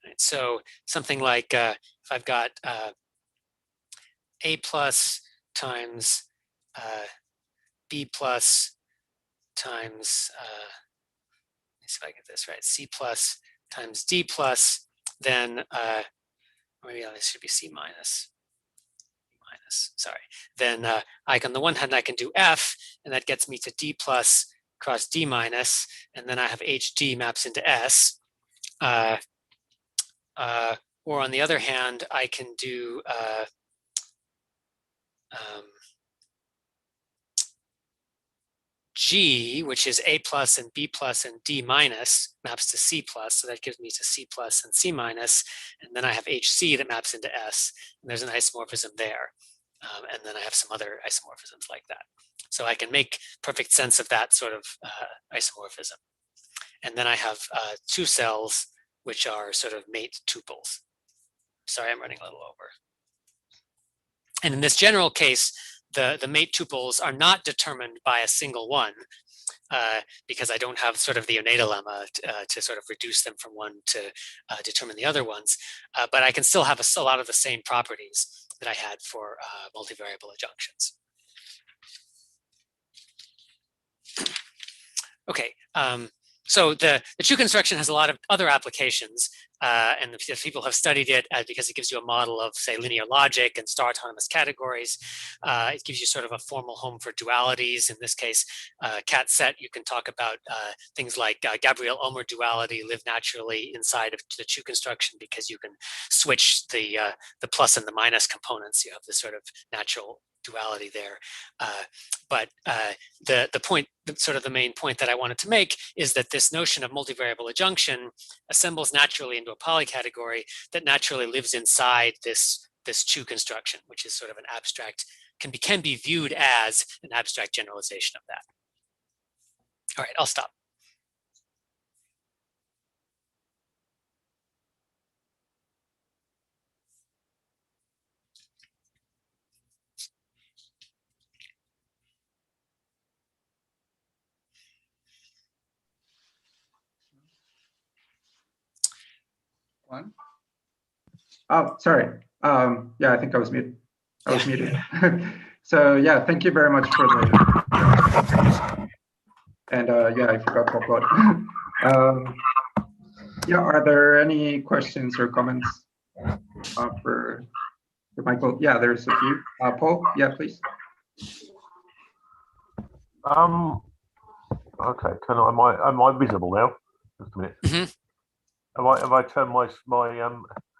Right? So something like if I've got A plus times B plus times, let me see if I get this right, C plus times D plus, then maybe this should be C minus. Sorry. Then on the one hand, I can do F, and that gets me to D plus cross D minus, and then I have HD maps into S. Or on the other hand, I can do G, which is A plus and B plus and D minus maps to C plus. So that gives me to C plus and C minus. And then I have HC that maps into S. And there's an isomorphism there. And then I have some other isomorphisms like that. So I can make perfect sense of that sort of isomorphism. And then I have two cells, which are sort of mate tuples. Sorry, I'm running a little over. And in this general case, the mate tuples are not determined by a single one, because I don't have sort of the Oneida lemma to sort of reduce them from one to determine the other ones. But I can still have a lot of the same properties that I had for multivariable adjunctions. Okay, so the true construction has a lot of other applications, and if people have studied it because it gives you a model of, say, linear logic and star autonomous categories. It gives you sort of a formal home for dualities. In this case, cat set, you can talk about things like Gabriel-Ulmer duality live naturally inside of the true construction because you can switch the plus and the minus components. You have this sort of natural duality there. But the point, sort of the main point that I wanted to make is that this notion of multivariable adjunction assembles naturally into a polycategory that naturally lives inside this true construction, which is sort of an abstract, can be viewed as an abstract generalization of that. All right, I'll stop. One. Oh, sorry. Yeah, I think I was muted. I was muted. So yeah, thank you very much for the. And yeah, I forgot to upload. Yeah, are there any questions or comments for Michael? Yeah, there's a few. Paul, yeah, please. Okay, am I visible now? Just a minute. Mm-hmm. Have I turned my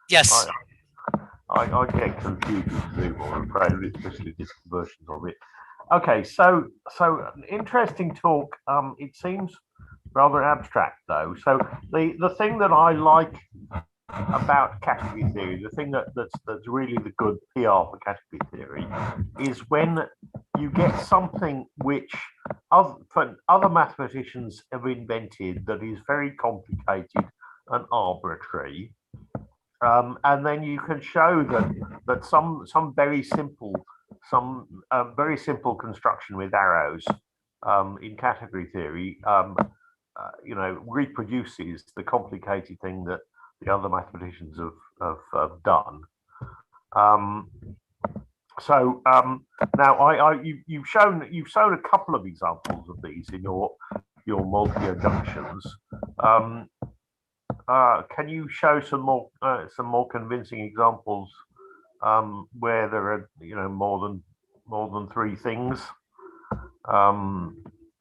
Yes. I get confused with Zoom, I'm afraid, especially different versions of it. Okay, so interesting talk. It seems rather abstract though. So the thing that I like about category theory, the thing that's really the good PR for category theory, is when you get something which other mathematicians have invented that is very complicated and arbitrary, and then you can show that some very simple construction with arrows in category theory, reproduces the complicated thing that the other mathematicians have done. Now you've shown a couple of examples of these in your multi-adjunctions. Can you show some more convincing examples where there are more than three things,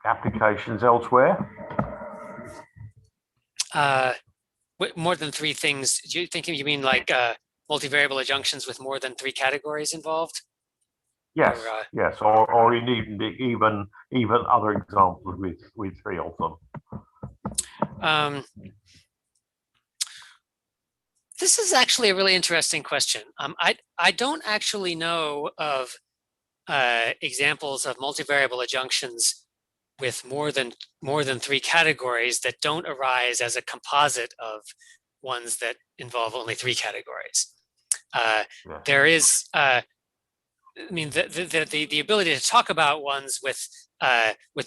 applications elsewhere? More than three things? Do you mean like multivariable adjunctions with more than three categories involved? Yes, yes, or even other examples with three of them. This is actually a really interesting question. I don't actually know of examples of multivariable adjunctions with more than three categories that don't arise as a composite of ones that involve only three categories. There is, I mean, the ability to talk about ones with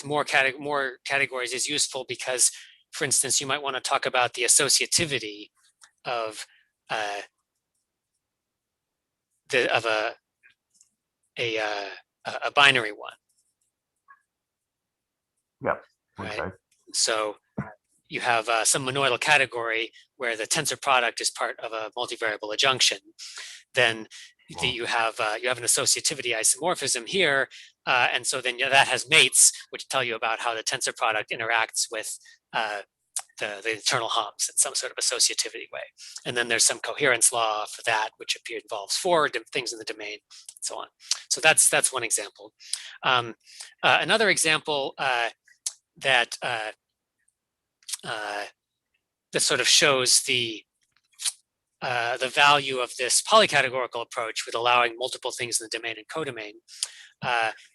more categories is useful because, for instance, you might want to talk about the associativity of a binary one. Yeah. Okay. Right. So you have some monoidal category where the tensor product is part of a multivariable adjunction. Then you have an associativity isomorphism here, and so then that has mates which tell you about how the tensor product interacts with the internal humps in some sort of associativity way. And then there's some coherence law for that, which involves four things in the domain, and so on. So that's one example. Another example that sort of shows the value of this polycategorical approach with allowing multiple things in the domain and codomain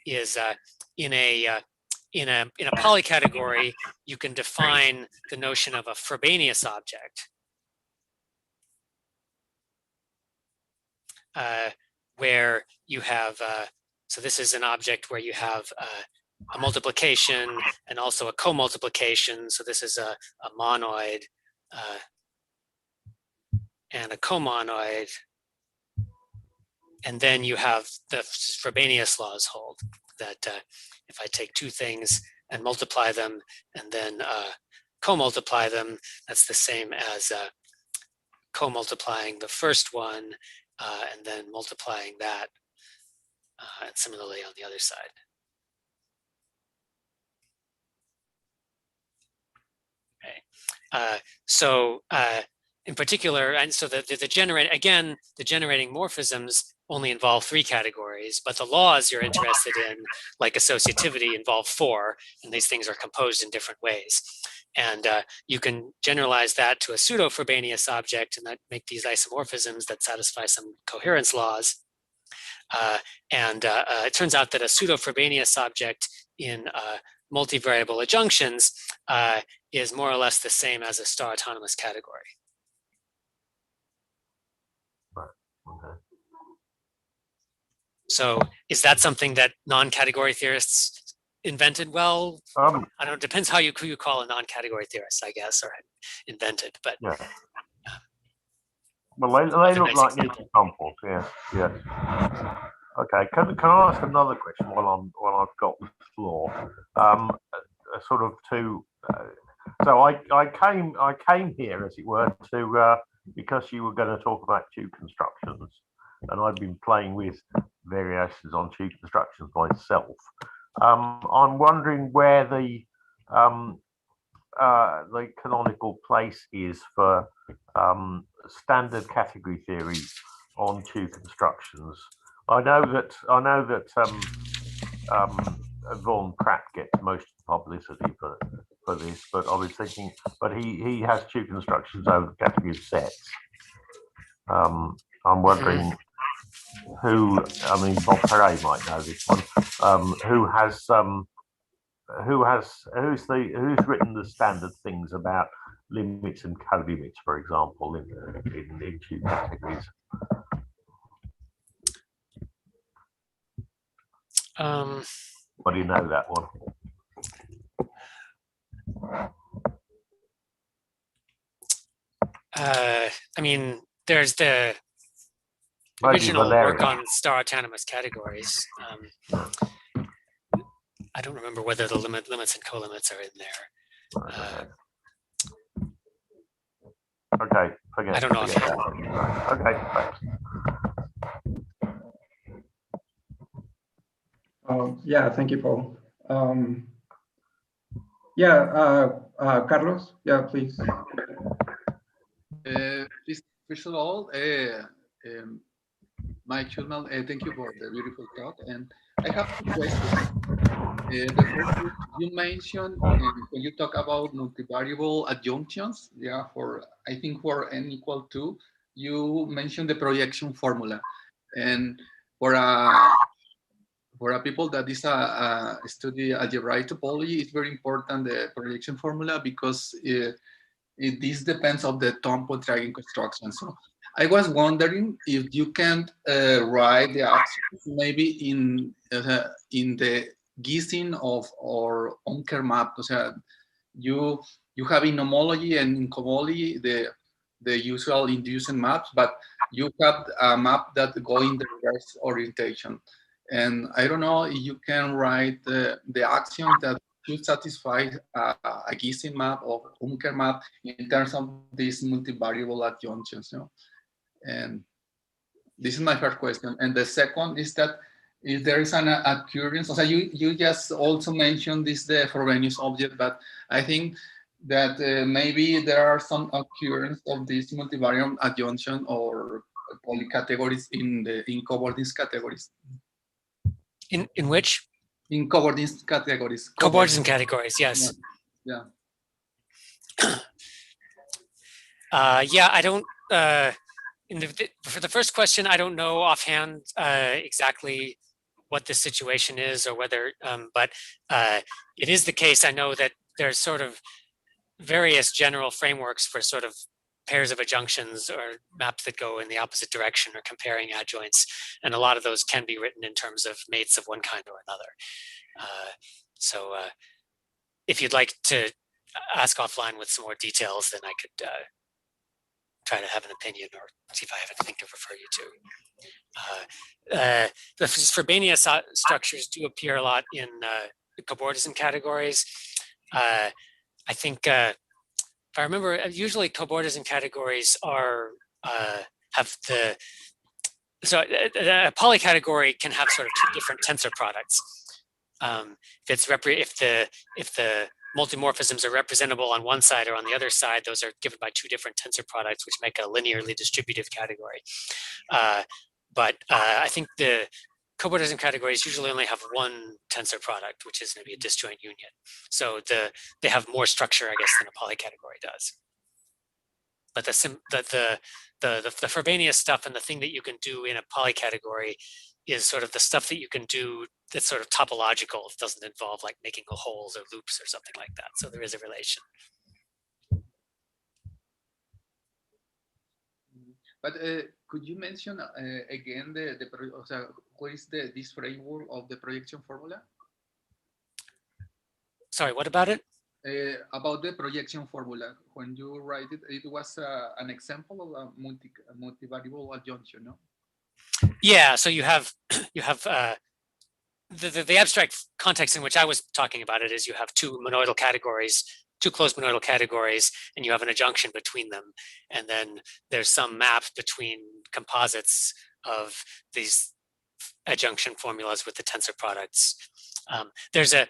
is in a polycategory, you can define the notion of a Frobenius object, where you have, so this is an object where you have a multiplication and also a co-multiplication. So this is a monoid and a comonoid. And then you have the Frobenius laws hold that if I take two things and multiply them and then co-multiply them, that's the same as co-multiplying the first one and then multiplying that, and similarly on the other side. Okay. In particular, and so the generating morphisms only involve three categories, but the laws you're interested in, like associativity, involve four, and these things are composed in different ways. And you can generalize that to a pseudo-Frobenius object and that make these isomorphisms that satisfy some coherence laws. It turns out that a pseudo-Frobenius object in multivariable adjunctions is more or less the same as a star autonomous category. Okay. So is that something that non-category theorists invented? Well, I don't know, it depends who you call a non-category theorist, I guess, or invented, but. Yeah. Well, they look like new examples, yeah. Okay, can I ask another question while I've got the floor? Sort of to, so I came here, as it were, to because you were going to talk about tube constructions, and I've been playing with variations on tube constructions myself. I'm wondering where the canonical place is for standard category theory on tube constructions. I know that Von Pratt gets most of the publicity for this, but I was thinking, but he has tube constructions over the category of sets. I'm wondering who, I mean, Bob Perret might know this one. Who's written the standard things about limits and co-limits, for example, in two categories? What do you know that one? I mean, there's the original work on star autonomous categories. I don't remember whether the limits and co-limits are in there. Okay, forget. I don't know. Forget that. Okay, thanks. Yeah, thank you, Paul. Carlos, yeah, please. First of all, Mike Shulman, thank you for the beautiful talk. And I have two questions. The first is, you mentioned when you talk about multivariable adjunctions, yeah, I think for n equal 2, you mentioned the projection formula. And for people that is study algebraic topology, it's very important, the projection formula, because this depends on the Thom-Pontryagin construction. So I was wondering if you can write the actions maybe in the Gisin or Onker map. So you have in homology and in cohomology the usual inducing maps, but you have a map that go in the reverse orientation. And I don't know if you can write the action that should satisfy a Gisin map or Onker map in terms of these multivariable adjunctions. You know? And this is my first question. And the second is that if there is an occurrence, so you just also mentioned this, the Frobenius object, but I think that maybe there are some occurrence of this multivariable adjunction or polycategories in covariance categories. In which? In covariance categories. Covariance categories, yes. Yeah. Yeah, I don't. For the first question, I don't know offhand exactly what the situation is or whether, but it is the case. I know that there's sort of various general frameworks for sort of pairs of adjunctions or maps that go in the opposite direction or comparing adjoints. And a lot of those can be written in terms of mates of one kind or another. So if you'd like to ask offline with some more details, then I could try to have an opinion or see if I have anything to refer you to. The Frobenius structures do appear a lot in the cobordism categories. I think, if I remember, usually cobordism categories are have the, so a polycategory can have sort of two different tensor products. If the multimorphisms are representable on one side or on the other side, those are given by two different tensor products, which make a linearly distributive category. But I think the cobordism categories usually only have one tensor product, which is maybe a disjoint union. So they have more structure, I guess, than a polycategory does. But the Frobenius stuff and the thing that you can do in a polycategory is sort of the stuff that you can do that's sort of topological. It doesn't involve like making holes or loops or something like that. So there is a relation. But could you mention again what is this framework of the projection formula? Sorry, what about it? About the projection formula. When you write it, it was an example of a multivariable adjunction, no? Yeah, so you have the abstract context in which I was talking about it is you have two monoidal categories, two closed monoidal categories, and you have an adjunction between them. And then there's some map between composites of these adjunction formulas with the tensor products. There's the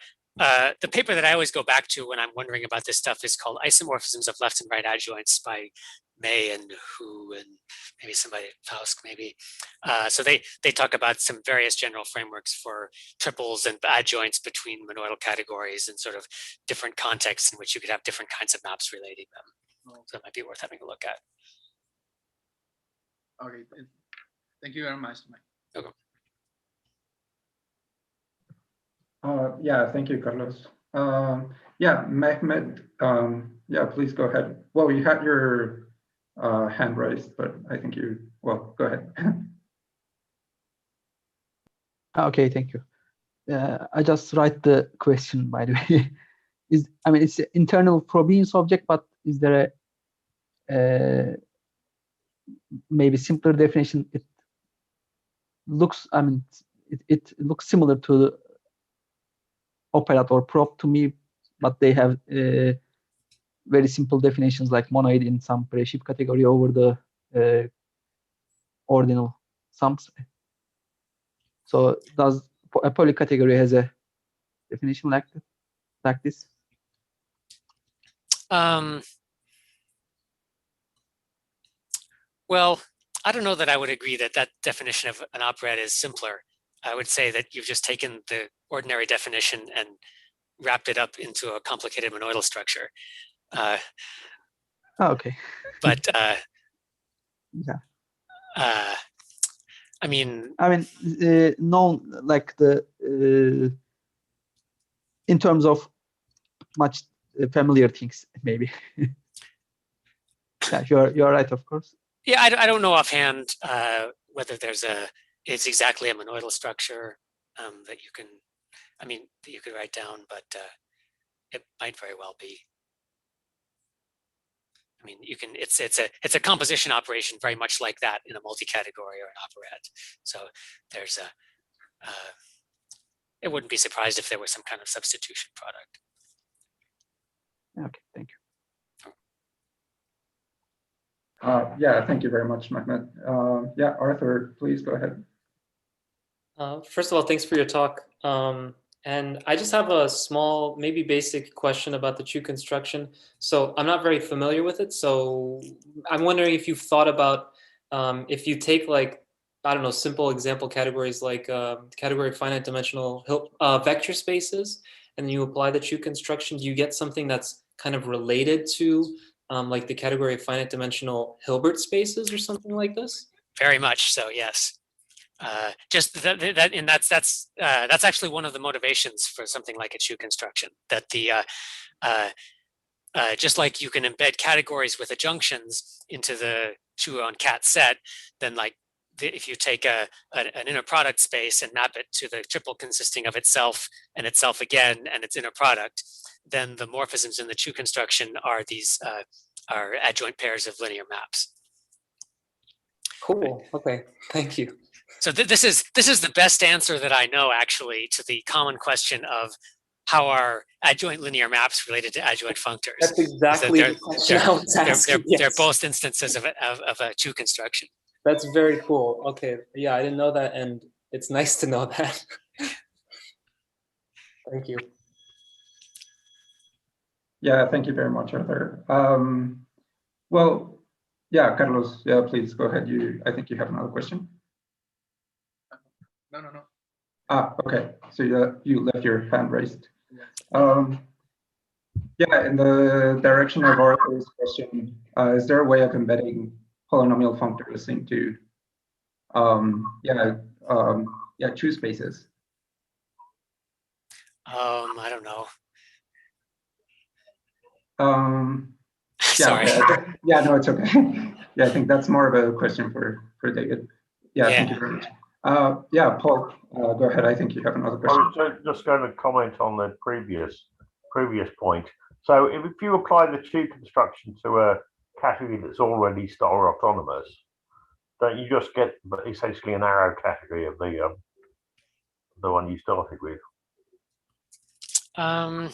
paper that I always go back to when I'm wondering about this stuff is called Isomorphisms of Left and Right Adjoints by May and Hu and maybe somebody, Fausk maybe. So they talk about some various general frameworks for triples and adjoints between monoidal categories and sort of different contexts in which you could have different kinds of maps relating them. So it might be worth having a look at. Okay, thank you very much, Mike. Okay. Yeah, thank you, Carlos. Yeah, Mehmet, yeah, please go ahead. Well, you had your hand raised, but I think well, go ahead. Okay, thank you. I just write the question, by the way. It's an internal Froben subject, but is there a maybe simpler definition? It looks, it looks similar to operator or prop to me, but they have very simple definitions like monoid in some pre-ship category over the ordinal sums. So does a polycategory has a definition like this? Well, I don't know that I would agree that that definition of an operad is simpler. I would say that you've just taken the ordinary definition and wrapped it up into a complicated monoidal structure. Okay. But Yeah. I mean, known like in terms of much familiar things, maybe. Yeah, you're right, of course. yeah, I don't know offhand whether it's exactly a monoidal structure that you can, that you could write down, but it might very well be. I mean, you can. It's a composition operation, very much like that in a multi-category or an operad. So there's it wouldn't be surprised if there was some kind of substitution product. Okay, thank you. Yeah, thank you very much, Mehmet. Yeah, Arthur, please go ahead. First of all, thanks for your talk. And I just have a small, maybe basic question about the Chu construction. So I'm not very familiar with it. So I'm wondering if you've thought about if you take like, I don't know, simple example categories like category of finite dimensional vector spaces, and you apply the Chu construction, do you get something that's kind of related to like the category of finite dimensional Hilbert spaces or something like this? Very much so, yes. Just that's actually one of the motivations for something like a Chu construction. That the just like you can embed categories with adjunctions into the Chu on cat set, then like if you take an inner product space and map it to the triple consisting of itself and itself again and its inner product, then the morphisms in the Chu construction are these are adjoint pairs of linear maps. Cool. Okay. Thank you. So this is the best answer that I know, actually, to the common question of how are adjoint linear maps related to adjoint functors. That's exactly the question I was asking. They're both instances of a Chu construction. That's very cool. Okay. Yeah, I didn't know that, and it's nice to know that. Thank you. Yeah, thank you very much, Arthur. Well, yeah, Carlos, yeah, please go ahead. I think you have another question. No. Okay. So you left your hand raised. Yeah, in the direction of Arthur's question, is there a way of embedding polynomial functors into Chu spaces? I don't know. Yeah, Sorry. okay. Yeah, no, it's okay. Yeah, I think that's more of a question for David. Yeah, thank you very much. Yeah, Paul, go ahead. I think you have another question. I was just going to comment on the previous point. So if you apply the Chu construction to a category that's already star autonomous, don't you just get essentially an arrow category of the one you started with? I'm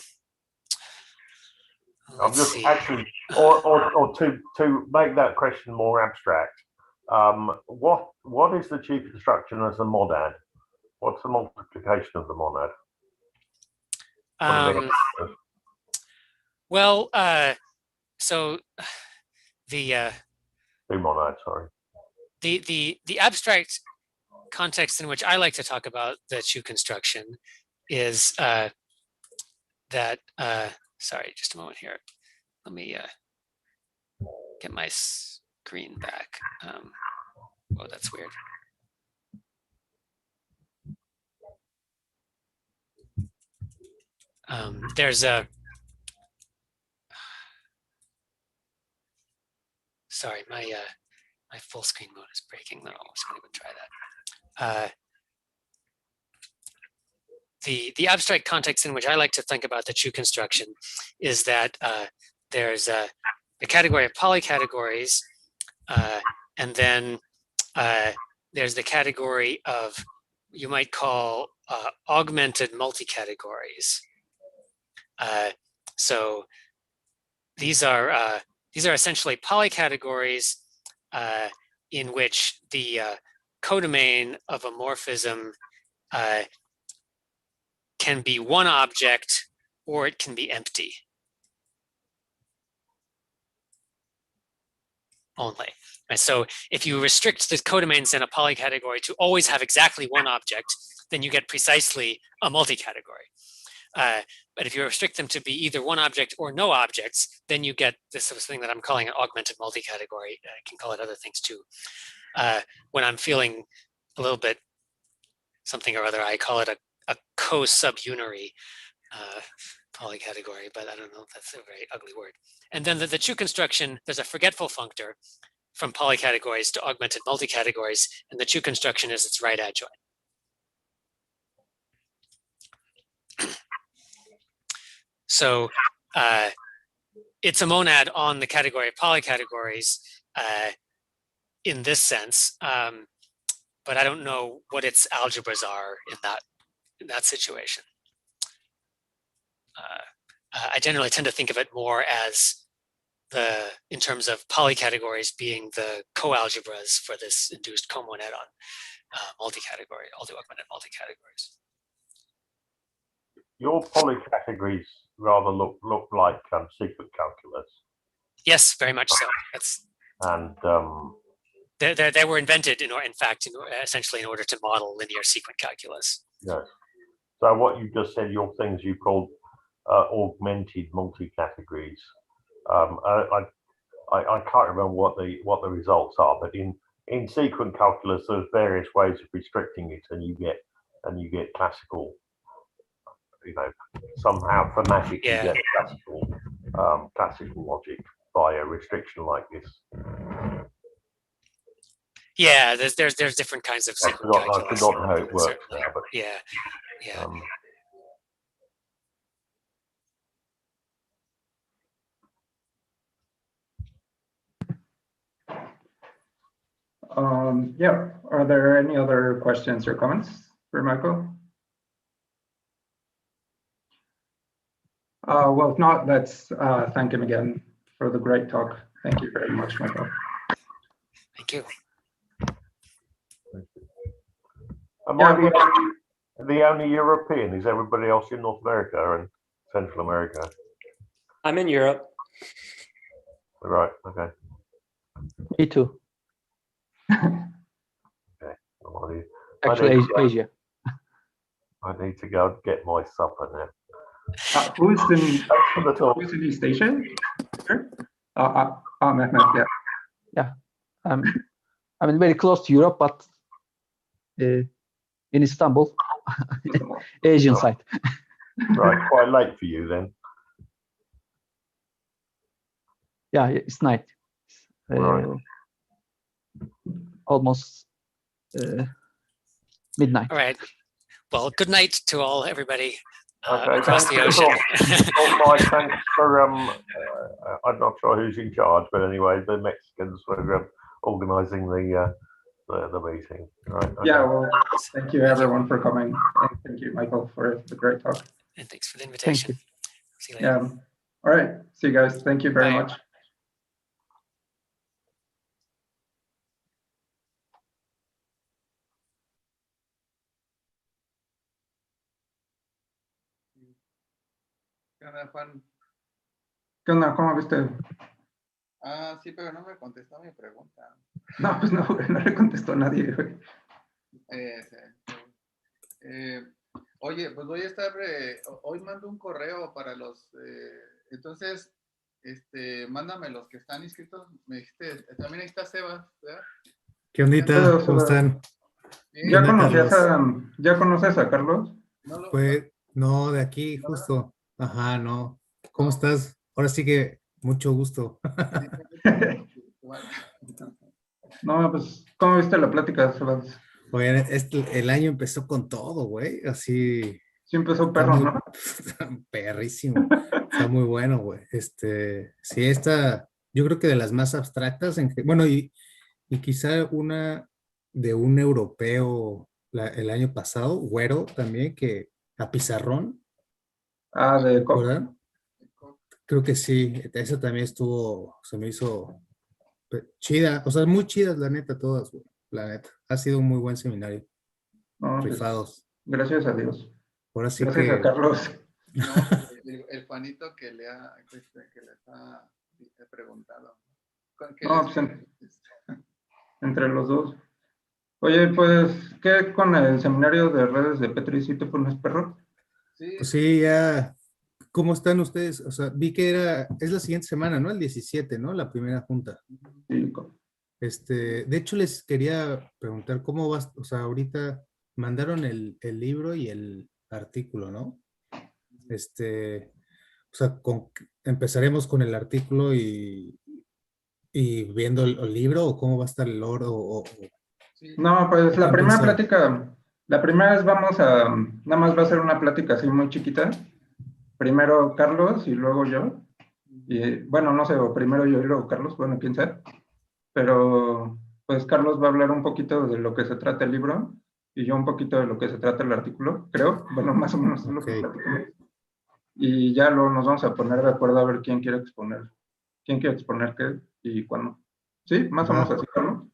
just actually, or to make that question more abstract, what is the Chu construction as a monad? What's the multiplication of the monad? Well, so the monad, sorry. The abstract context in which I like to talk about the Chu construction is that sorry, just a moment here. Let me get my screen back. Oh, that's weird. There's a sorry, my full screen mode is breaking though. So I'm going to try that. The abstract context in which I like to think about the Chu construction is that there's the category of polycategories, and then there's the category of, you might call augmented multi-categories. So these are essentially polycategories in which the codomain of a morphism can be one object or it can be empty only. And so if you restrict the codomains in a polycategory to always have exactly one object, then you get precisely a multi-category. But if you restrict them to be either one object or no objects, then you get this sort of thing that I'm calling an augmented multi-category. I can call it other things too. When I'm feeling a little bit something or other, I call it a co-subunary polycategory, but I don't know if that's a very ugly word. And then the Chu construction, there's a forgetful functor from polycategories to augmented multi-categories, and the Chu construction is its right adjoint. So it's a monad on the category of polycategories in this sense, but I don't know what its algebras are in that situation. I generally tend to think of it more as in terms of polycategories being the co-algebras for this induced comonad on multi-category, all the augmented multi-categories. Your polycategories rather look like sequent calculus. Yes, very much so. That's and they were invented in fact essentially in order to model linear sequent calculus. Yes. So what you just said, your things you called augmented multi-categories. I can't remember what the results are, but in sequent calculus, there's various ways of restricting it, and you get classical. You know, somehow phonetically get classical logic by a restriction like this. Yeah, there's different kinds of sequent calculus. I've forgotten how it works now, but yeah. Yeah, are there any other questions or comments for Michael? Well, if not, let's thank him again for the great talk. Thank you very much, Michael. Thank you. Am I the only European? Is everybody else in North America and Central America? I'm in Europe. Right, okay. Me too. Okay. Well, Actually, Asia. I need to go get my supper now. Who's in East Asia? Sure. Mehmet, yeah. Yeah. I mean, very close to Europe, but in Istanbul, Asian side. Right, quite late for you then. Yeah, it's night. Right. Almost midnight. All right. Well, good night to everybody Okay, across the ocean. Thanks for I'm not sure who's in charge, but anyway, the Mexicans were organising the meeting. Right. Okay. Yeah. Well, thank you everyone for coming, and thank you, Michael, for the great talk. And thanks for the invitation. Thank you. See you later. Yeah. All right. See you guys. Thank you very Bye. much. ¿Qué onda, Juan? ¿Qué onda? ¿Cómo viste? Ah, sí, pero no me contestó mi pregunta. No, pues no le contestó nadie, güey. Oye, pues voy a estar, hoy mando un correo para los, entonces, mándame los que están inscritos. Me dijiste, también ahí está Sebas, ¿verdad? ¿Qué ondita? ¿Cómo están? ¿Ya conoces a Carlos? No Pues no, de aquí justo. Ajá, no. ¿Cómo estás? Ahora sí que mucho gusto. Igual. No, pues, ¿cómo viste la plática, Sebas? Oigan, el año empezó con todo, güey. Así. Sí empezó Está perro, muy ¿no? perrísimo. Está muy bueno, güey. Sí, esta, yo creo que de las más abstractas, bueno, y quizá una de un europeo el año pasado, güero también, que a Pizarrón, Ah, de COP. ¿verdad? Creo que sí, esa también se me hizo chida, o sea, muy chidas la neta todas, güey, la neta. Ha sido un muy buen seminario, No, pues, rifados. gracias a Dios. Ahora sí Gracias a que, Carlos. No, el Juanito que le ha preguntado. ¿Qué No, les pues entre los dos. Oye, pues, ¿qué con el seminario de redes de Petri si te pones perro? Sí, pues sí, ya, ¿cómo están ustedes? O sea, vi que es la siguiente semana, ¿no? El 17, ¿no? La primera junta. Sí, De hecho, les quería preguntar cómo vas, o sea, ahorita mandaron el libro y el artículo, ¿no? O sea, empezaremos con el artículo y viendo el libro, o cómo va a estar el oro, sí. no, pues ¿qué la han primera pensado? plática, la primera es nada más va a ser una plática así muy chiquita. Primero Carlos y luego yo. Y bueno, no sé, o primero yo y luego Carlos, bueno, quién sabe. Pero pues Carlos va a hablar un poquito de lo que se trata el libro y yo un poquito de lo que se trata el artículo, creo. Bueno, más o menos es lo que Ok. platicamos. Y ya luego nos vamos a poner de acuerdo a ver quién quiere exponer qué y cuándo. ¿Sí? Más o menos Va. así, Carlos.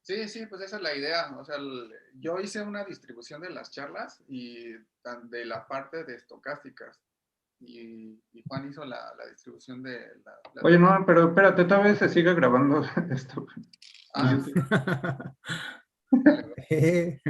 Sí, sí, pues esa es la idea. O sea, yo hice una distribución de las charlas y de la parte de estocásticas. Y Juan hizo la distribución de la Oye, no, pero espérate, todavía se sigue grabando esto. Ah, dale, Eh.